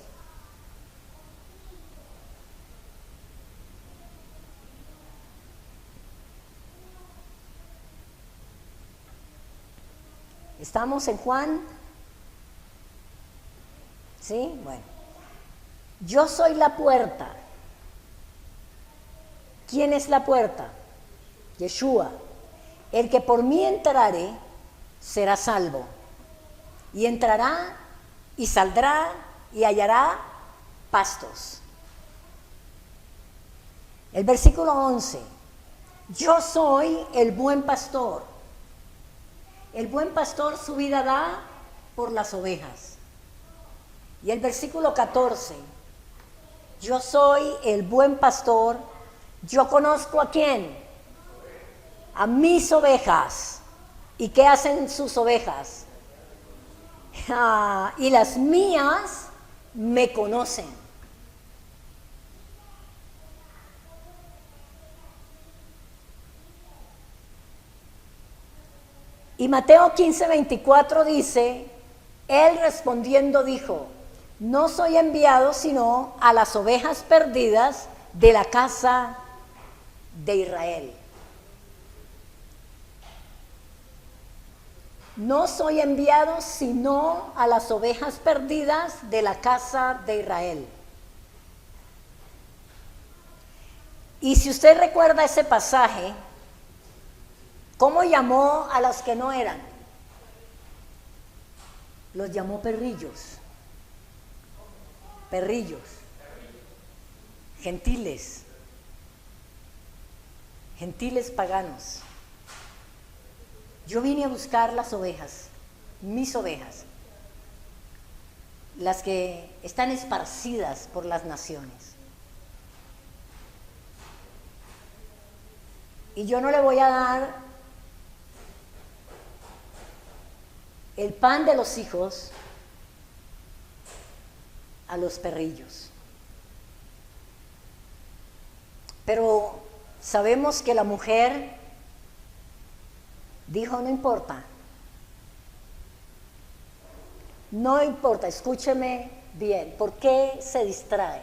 ¿Estamos en Juan? ¿Sí? Bueno. Yo soy la puerta. ¿Quién es la puerta? Yeshua. El que por mí entrare será salvo. Y entrará y saldrá y hallará pastos. El versículo 11. Yo soy el buen pastor. El buen pastor su vida da por las ovejas. Y el versículo 14. Yo soy el buen pastor. Yo conozco a quién. A mis ovejas. ¿Y qué hacen sus ovejas? Y las mías me conocen. Y Mateo 15:24 dice, él respondiendo dijo, no soy enviado sino a las ovejas perdidas de la casa de Israel. No soy enviado sino a las ovejas perdidas de la casa de Israel. Y si usted recuerda ese pasaje, ¿cómo llamó a los que no eran? Los llamó perrillos. Perrillos. Gentiles. Gentiles paganos. Yo vine a buscar las ovejas, mis ovejas, las que están esparcidas por las naciones. Y yo no le voy a dar el pan de los hijos a los perrillos. Pero sabemos que la mujer dijo, no importa, no importa, escúcheme bien, ¿por qué se distrae?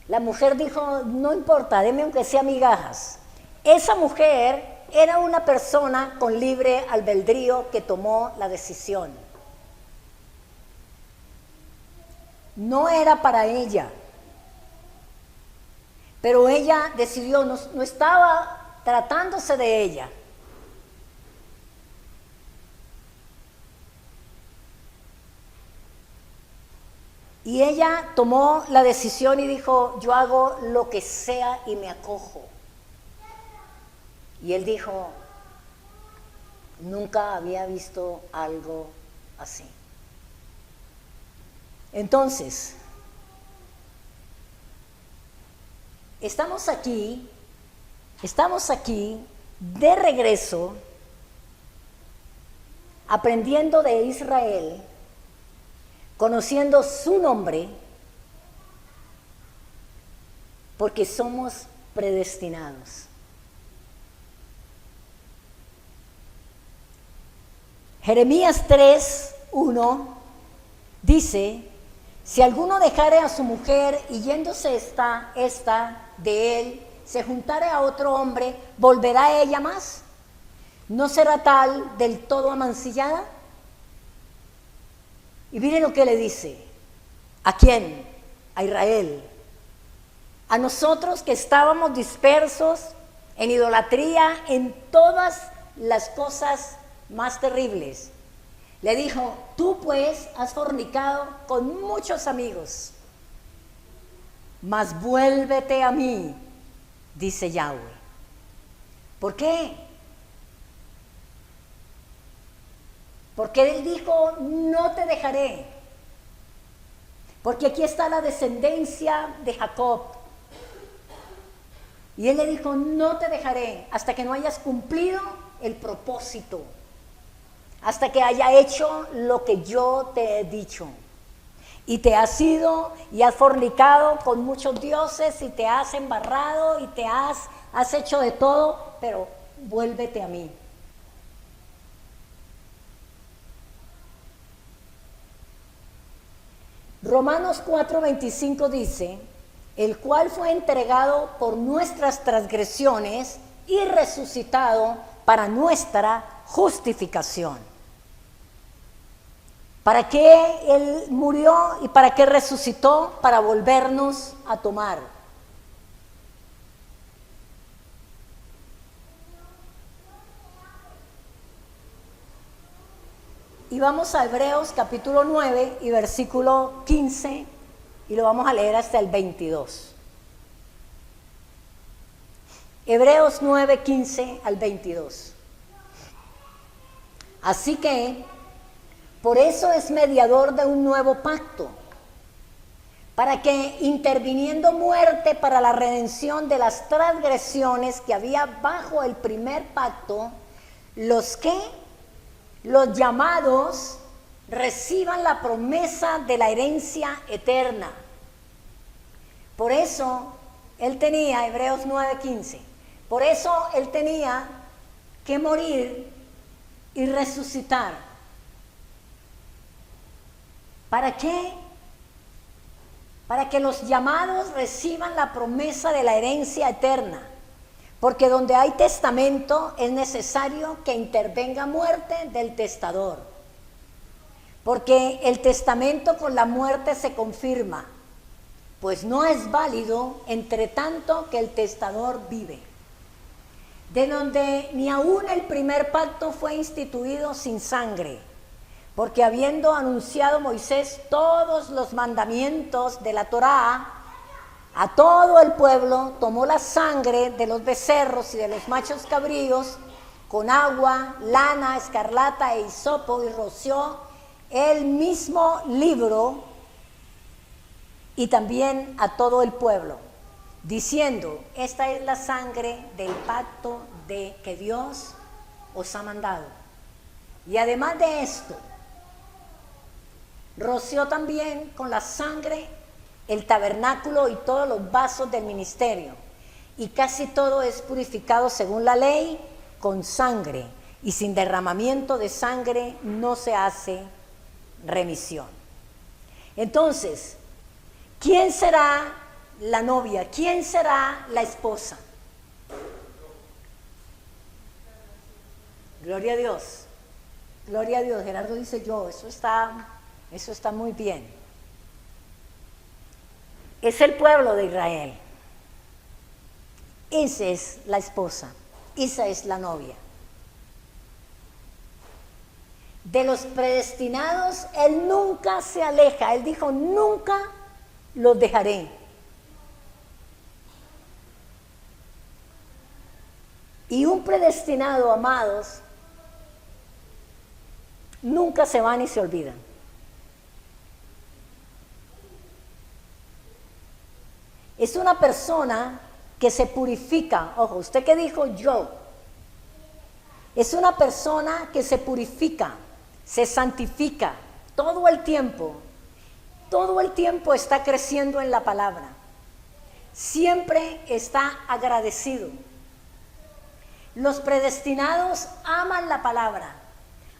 La mujer dijo, no importa, deme aunque sea migajas. Esa mujer era una persona con libre albedrío que tomó la decisión. No era para ella. Pero ella decidió, no estaba tratándose de ella. Y ella tomó la decisión y dijo, yo hago lo que sea y me acojo. Y él dijo, nunca había visto algo así. Entonces, estamos aquí de regreso, aprendiendo de Israel, conociendo su nombre, porque somos predestinados. Jeremías 3:1 dice, si alguno dejare a su mujer y yéndose esta de él, se juntare a otro hombre, ¿volverá ella más? ¿No será tal del todo amancillada? Y miren lo que le dice. ¿A quién? A Israel. a nosotros que estábamos dispersos en idolatría, en todas las cosas más terribles. Le dijo, tú pues has fornicado con muchos amigos, mas vuélvete a mí, dice Yahweh. ¿Por qué? Porque Él dijo, no te dejaré. Porque aquí está la descendencia de Jacob. Y Él le dijo, no te dejaré hasta que no hayas cumplido el propósito. Hasta que haya hecho lo que yo te he dicho. Y te has ido y has fornicado con muchos dioses y te has embarrado y te has hecho de todo, pero vuélvete a mí. Romanos 4:25 dice, el cual fue entregado por nuestras transgresiones y resucitado para nuestra justificación. ¿Para qué Él murió y para qué resucitó? Para volvernos a tomar. Y vamos a Hebreos capítulo 9 y versículo 15 y lo vamos a leer hasta el 22. Hebreos 9, 15 al 22. Así que, por eso es mediador de un nuevo pacto, para que interviniendo muerte para la redención de las transgresiones que había bajo el primer pacto, los llamados reciban la promesa de la herencia eterna. Por eso Él tenía, Hebreos 9:15, por eso Él tenía que morir y resucitar. ¿Para qué? Para que los llamados reciban la promesa de la herencia eterna. Porque donde hay testamento es necesario que intervenga muerte del testador. Porque el testamento con la muerte se confirma, pues no es válido entre tanto que el testador vive. De donde ni aún el primer pacto fue instituido sin sangre, porque habiendo anunciado Moisés todos los mandamientos de la Torá, a todo el pueblo tomó la sangre de los becerros y de los machos cabríos con agua, lana, escarlata e hisopo y roció el mismo libro y también a todo el pueblo, diciendo, esta es la sangre del pacto que Dios os ha mandado. Y además de esto, roció también con la sangre el tabernáculo y todos los vasos del ministerio, y casi todo es purificado según la ley con sangre, y sin derramamiento de sangre no se hace remisión. Entonces, ¿quién será la novia? ¿Quién será la esposa? Gloria a Dios. Gloria a Dios. Gerardo dice yo, eso está muy bien. Es el pueblo de Israel. Esa es la esposa, esa es la novia. De los predestinados, Él nunca se aleja. Él dijo, nunca los dejaré. Y un predestinado, amados, nunca se van ni se olvidan. Es una persona que se purifica. Ojo, ¿usted qué dijo? Yo. Es una persona que se purifica, se santifica todo el tiempo. Todo el tiempo está creciendo en la palabra. Siempre está agradecido. Los predestinados aman la palabra,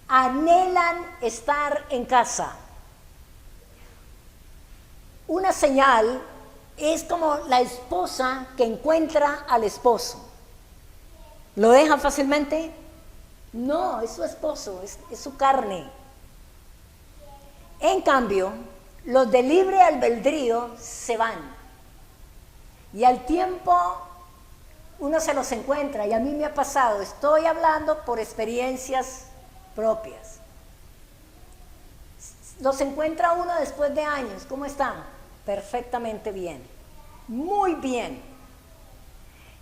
anhelan estar en casa. Una señal es como la esposa que encuentra al esposo. ¿Lo deja fácilmente? No, es su esposo, es su carne. En cambio, los de libre albedrío se van. Y al tiempo uno se los encuentra, y a mí me ha pasado, estoy hablando por experiencias propias. Los encuentra uno después de años, ¿cómo están? Perfectamente bien, muy bien.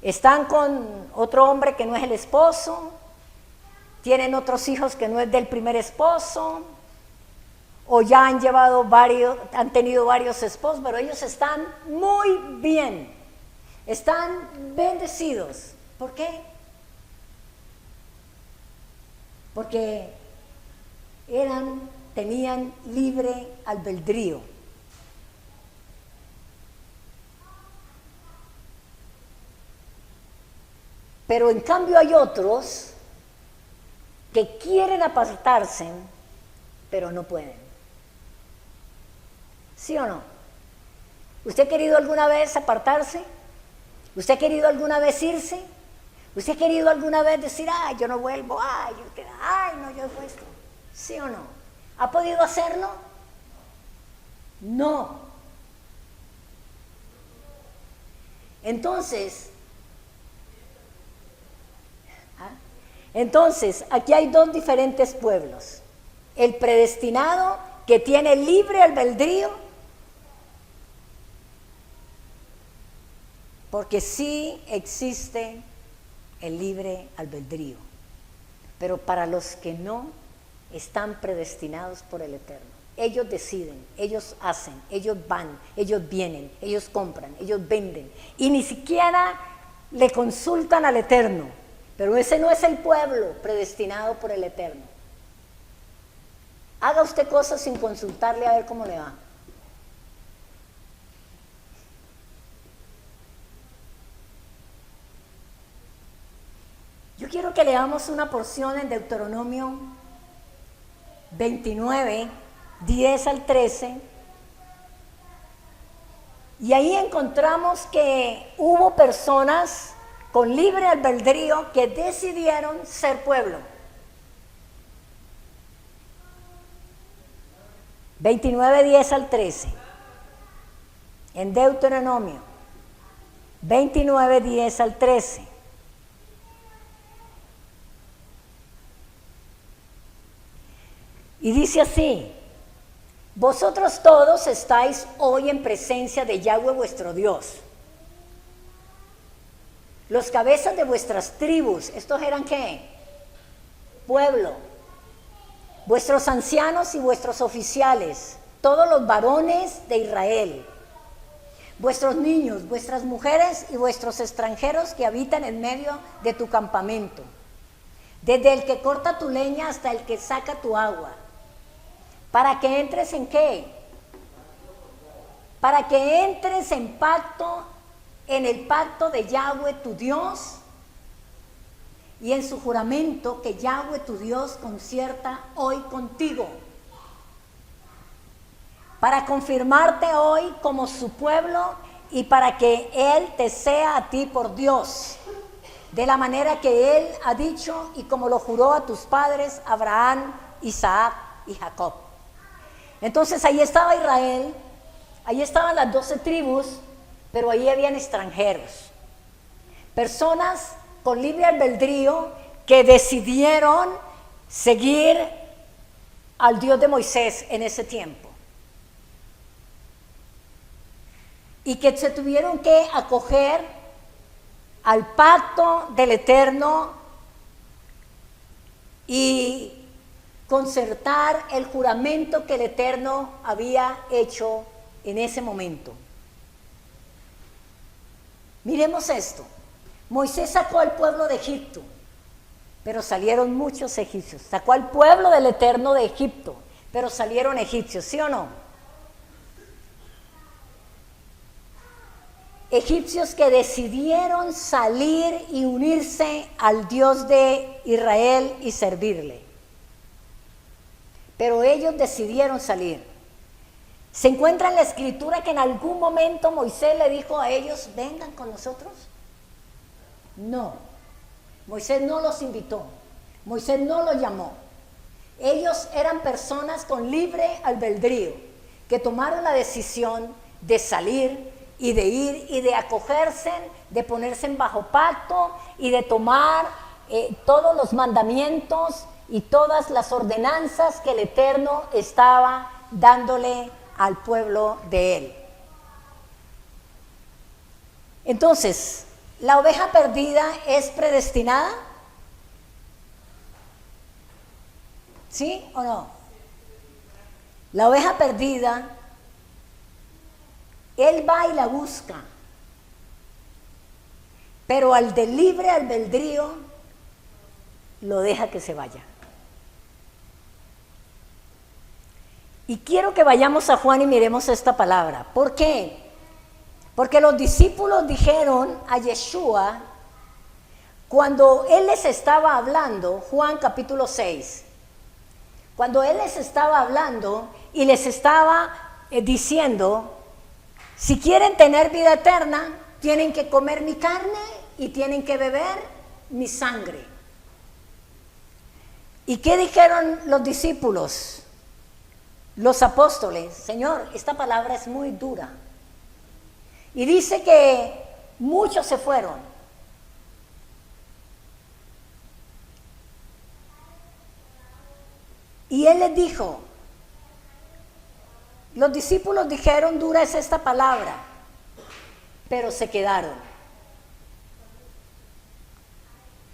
Están con otro hombre que no es el esposo, tienen otros hijos que no es del primer esposo, o ya han tenido varios esposos, pero ellos están muy bien, están bendecidos. ¿Por qué? Porque tenían libre albedrío. Pero en cambio hay otros que quieren apartarse, pero no pueden. ¿Sí o no? ¿Usted ha querido alguna vez apartarse? ¿Usted ha querido alguna vez irse? ¿Usted ha querido alguna vez decir, ay, yo no vuelvo, ay, no, yo hago esto? ¿Sí o no? ¿Ha podido hacerlo? No. Entonces, aquí hay dos diferentes pueblos. El predestinado, que tiene libre albedrío, porque sí existe el libre albedrío, pero para los que no están predestinados por el Eterno. Ellos deciden, ellos hacen, ellos van, ellos vienen, ellos compran, ellos venden, y ni siquiera le consultan al Eterno. Pero ese no es el pueblo predestinado por el Eterno. Haga usted cosas sin consultarle a ver cómo le va. Yo quiero que leamos una porción en Deuteronomio 29, 10 al 13. Y ahí encontramos que hubo personas con libre albedrío que decidieron ser pueblo. 29, 10 al 13. En Deuteronomio 29, 10 al 13. Y dice así: vosotros todos estáis hoy en presencia de Yahweh vuestro Dios. Los cabezas de vuestras tribus, ¿estos eran qué? Pueblo. Vuestros ancianos y vuestros oficiales, todos los varones de Israel. Vuestros niños, vuestras mujeres y vuestros extranjeros que habitan en medio de tu campamento. Desde el que corta tu leña hasta el que saca tu agua. ¿Para que entres en qué? Para que entres en el pacto de Yahweh tu Dios y en su juramento que Yahweh tu Dios concierta hoy contigo, para confirmarte hoy como su pueblo y para que Él te sea a ti por Dios, de la manera que Él ha dicho y como lo juró a tus padres Abraham, Isaac y Jacob. Entonces ahí estaba Israel, ahí estaban las 12 tribus, pero ahí habían extranjeros, personas con libre albedrío que decidieron seguir al Dios de Moisés en ese tiempo y que se tuvieron que acoger al pacto del Eterno y concertar el juramento que el Eterno había hecho en ese momento. Miremos esto. Moisés sacó al pueblo de Egipto, pero salieron muchos egipcios. Sacó al pueblo del Eterno de Egipto, pero salieron egipcios, ¿sí o no? Egipcios que decidieron salir y unirse al Dios de Israel y servirle. Pero ellos decidieron salir. ¿Se encuentra en la escritura que en algún momento Moisés le dijo a ellos, vengan con nosotros? No, Moisés no los invitó, Moisés no los llamó. Ellos eran personas con libre albedrío, que tomaron la decisión de salir y de ir y de acogerse, de ponerse en bajo pacto y de tomar todos los mandamientos y todas las ordenanzas que el Eterno estaba dándole al pueblo de él. Entonces, ¿la oveja perdida es predestinada? ¿Sí o no? La oveja perdida, él va y la busca, pero al de libre albedrío lo deja que se vaya. Y quiero que vayamos a Juan y miremos esta palabra. ¿Por qué? Porque los discípulos dijeron a Yeshua, cuando él les estaba hablando, Juan capítulo 6, cuando él les estaba hablando y les estaba diciendo, si quieren tener vida eterna, tienen que comer mi carne y tienen que beber mi sangre. ¿Y qué dijeron los discípulos? Los apóstoles, Señor, esta palabra es muy dura. Y dice que muchos se fueron. Y él les dijo, los discípulos dijeron, dura es esta palabra, pero se quedaron.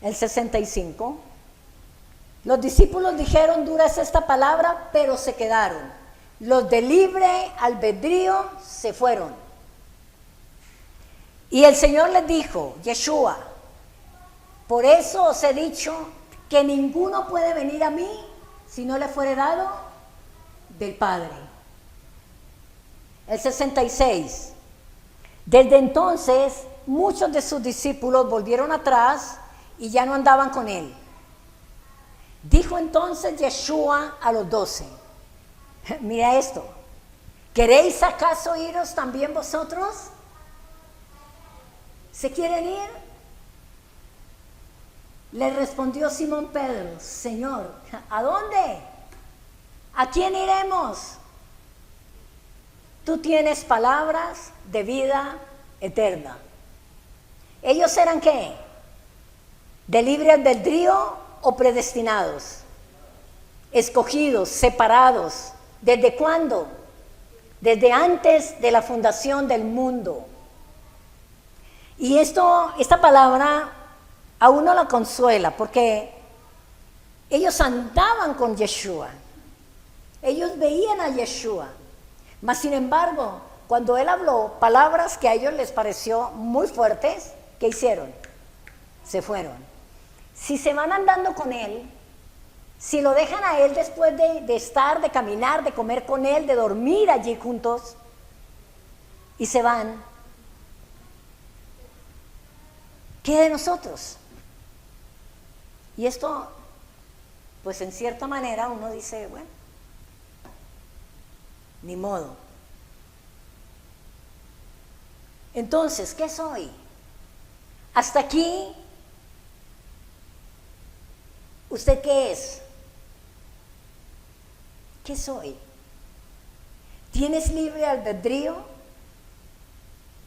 El 65. Los discípulos dijeron, dura es esta palabra, pero se quedaron. Los de libre albedrío se fueron. Y el Señor les dijo, Yeshua, por eso os he dicho que ninguno puede venir a mí si no le fuere dado del Padre. El 66. Desde entonces, muchos de sus discípulos volvieron atrás y ya no andaban con él. Dijo entonces Yeshua a los 12, mira esto, ¿queréis acaso iros también vosotros? ¿Se quieren ir? Le respondió Simón Pedro, Señor, ¿a dónde? ¿A quién iremos? Tú tienes palabras de vida eterna. ¿Ellos eran qué? ¿De libre albedrío o predestinados? Escogidos, separados. ¿Desde cuándo? Desde antes de la fundación del mundo. Y esta palabra a uno la consuela, porque ellos andaban con Yeshua. Ellos veían a Yeshua. Mas sin embargo, cuando él habló palabras que a ellos les pareció muy fuertes, ¿qué hicieron? Se fueron. Si se van andando con él, si lo dejan a él después de estar, de caminar, de comer con él, de dormir allí juntos, y se van, ¿qué de nosotros? Y esto, pues en cierta manera uno dice, bueno, ni modo. Entonces, ¿qué soy? Hasta aquí, ¿usted qué es? ¿Qué soy? ¿Tienes libre albedrío?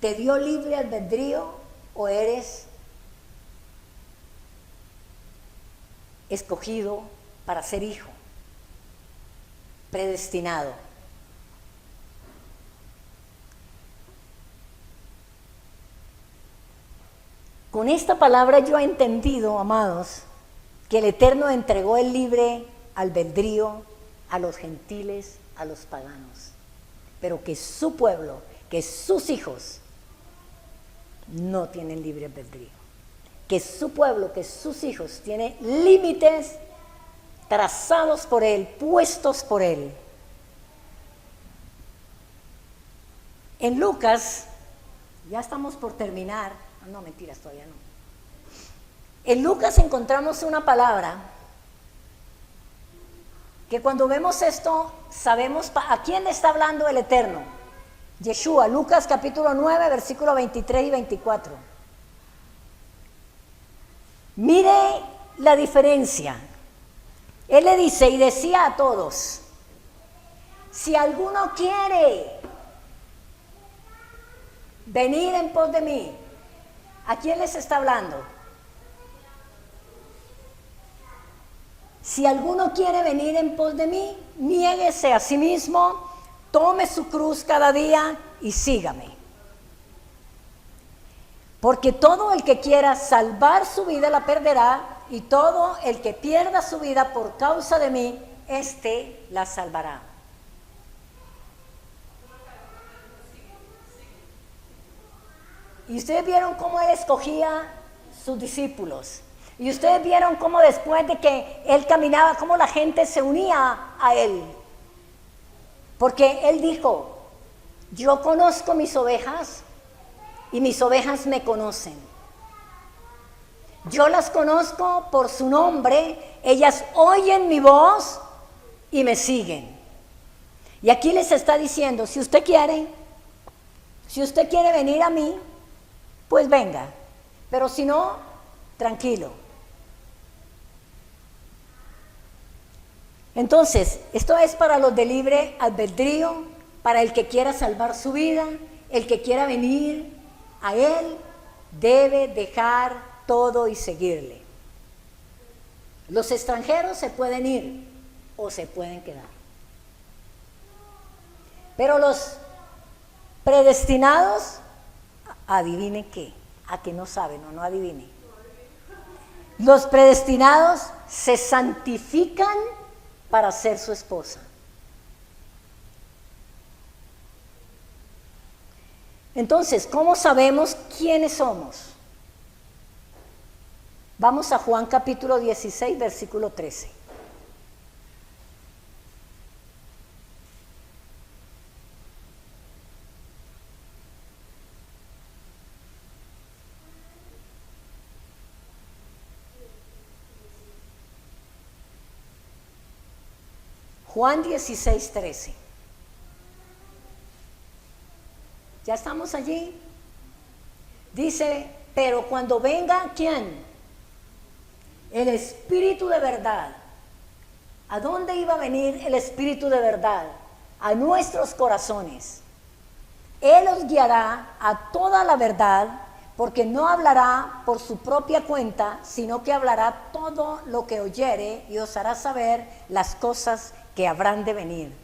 ¿Te dio libre albedrío o eres escogido para ser hijo? Predestinado. Con esta palabra yo he entendido, amados, que el Eterno entregó el libre albedrío a los gentiles, a los paganos, pero que su pueblo, que sus hijos no tienen libre albedrío, que su pueblo, que sus hijos tienen límites trazados por él, puestos por él. En Lucas, ya estamos por terminar, no, mentiras, todavía no. En Lucas encontramos una palabra que cuando vemos esto, sabemos a quién le está hablando el Eterno. Yeshua, Lucas capítulo 9, versículo 23 y 24. Mire la diferencia. Él le dice y decía a todos, si alguno quiere venid en pos de mí. ¿A quién les está hablando? Si alguno quiere venir en pos de mí, niéguese a sí mismo, tome su cruz cada día y sígame. Porque todo el que quiera salvar su vida la perderá, y todo el que pierda su vida por causa de mí, éste la salvará. Y ustedes vieron cómo él escogía sus discípulos. Y ustedes vieron cómo después de que él caminaba, cómo la gente se unía a él. Porque él dijo, yo conozco mis ovejas y mis ovejas me conocen. Yo las conozco por su nombre, ellas oyen mi voz y me siguen. Y aquí les está diciendo, si usted quiere venir a mí, pues venga. Pero si no, tranquilo. Entonces, esto es para los de libre albedrío, para el que quiera salvar su vida, el que quiera venir a él, debe dejar todo y seguirle. Los extranjeros se pueden ir o se pueden quedar. Pero los predestinados, adivinen qué, a que no saben o no adivinen. Los predestinados se santifican para ser su esposa. Entonces, ¿cómo sabemos quiénes somos? Vamos a Juan capítulo 16, versículo 13. Juan 16, 13. ¿Ya estamos allí? Dice, pero cuando venga, ¿quién? El Espíritu de verdad. ¿A dónde iba a venir el Espíritu de verdad? A nuestros corazones. Él os guiará a toda la verdad, porque no hablará por su propia cuenta, sino que hablará todo lo que oyere y os hará saber las cosas que habrán de venir.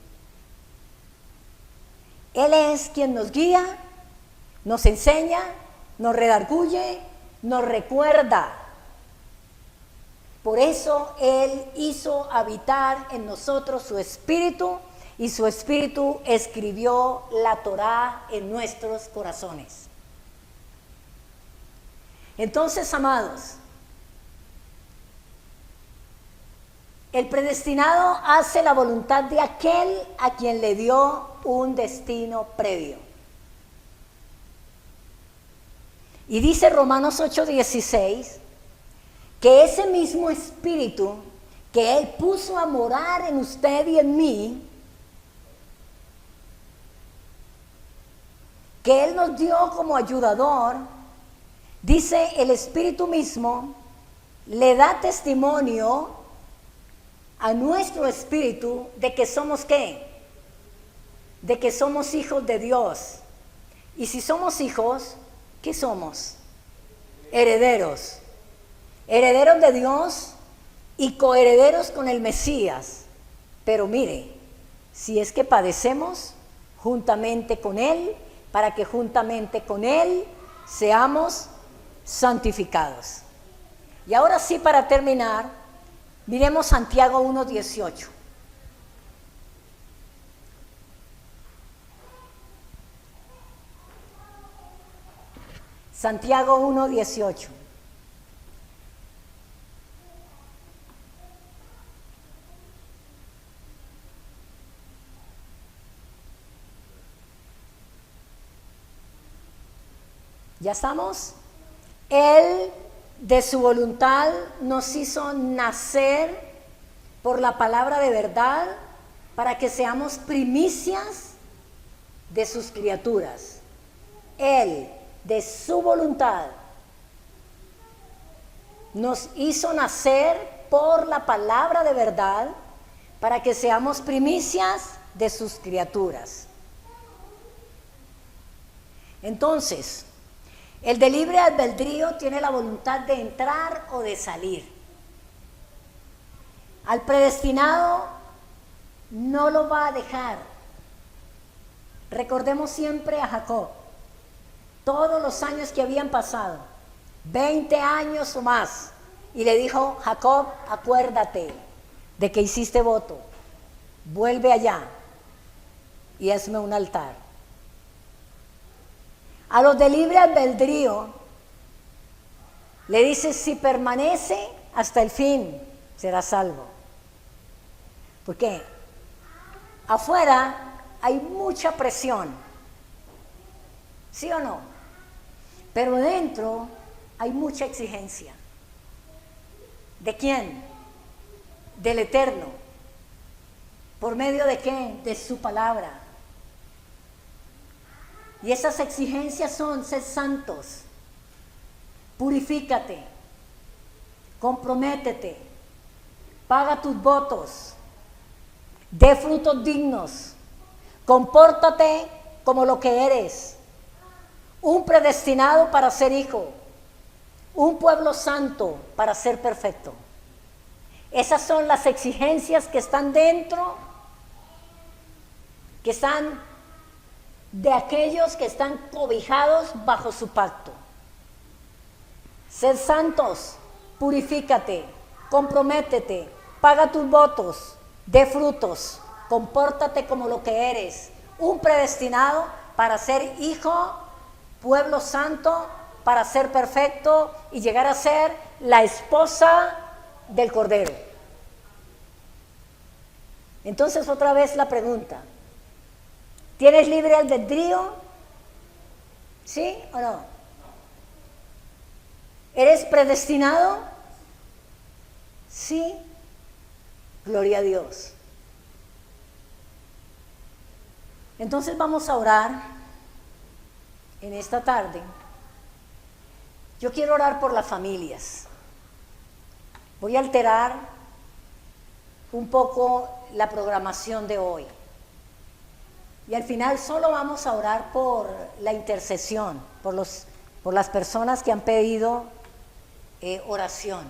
Él es quien nos guía, nos enseña, nos redarguye, nos recuerda. Por eso Él hizo habitar en nosotros su Espíritu, y su Espíritu escribió la Torá en nuestros corazones. Entonces, amados, el predestinado hace la voluntad de aquel a quien le dio un destino previo. Y dice Romanos 8:16 que ese mismo Espíritu que Él puso a morar en usted y en mí, que Él nos dio como ayudador, dice el Espíritu mismo, le da testimonio a nuestro espíritu de que somos ¿qué? De que somos hijos de Dios. Y si somos hijos, ¿qué somos? Herederos. Herederos de Dios y coherederos con el Mesías. Pero mire, si es que padecemos juntamente con Él, para que juntamente con Él seamos santificados. Y ahora sí, para terminar, miremos Santiago 1:18. Santiago 1:18. ¿Ya estamos? Él de su voluntad nos hizo nacer por la palabra de verdad para que seamos primicias de sus criaturas. Él de su voluntad nos hizo nacer por la palabra de verdad para que seamos primicias de sus criaturas. Entonces, el de libre albedrío tiene la voluntad de entrar o de salir. Al predestinado no lo va a dejar. Recordemos siempre a Jacob, todos los años que habían pasado, 20 años o más, y le dijo: Jacob, acuérdate de que hiciste voto, vuelve allá y hazme un altar. A los de libre albedrío le dice: si permanece hasta el fin, será salvo. Porque afuera hay mucha presión, ¿sí o no? Pero dentro hay mucha exigencia. ¿De quién? Del Eterno. ¿Por medio de qué? De su palabra. Y esas exigencias son: ser santos, purifícate, comprométete, paga tus votos, dé frutos dignos, compórtate como lo que eres, un predestinado para ser hijo, un pueblo santo para ser perfecto. Esas son las exigencias que están dentro, que están de aquellos que están cobijados bajo su pacto. Sed santos, purifícate, comprométete, paga tus votos, dé frutos, compórtate como lo que eres, un predestinado para ser hijo, pueblo santo, para ser perfecto y llegar a ser la esposa del Cordero. Entonces, otra vez la pregunta: ¿tienes libre albedrío? ¿Sí o no? ¿Eres predestinado? Sí. Gloria a Dios. Entonces vamos a orar en esta tarde. Yo quiero orar por las familias. Voy a alterar un poco la programación de hoy. Y al final solo vamos a orar por la intercesión, por las personas que han pedido oración.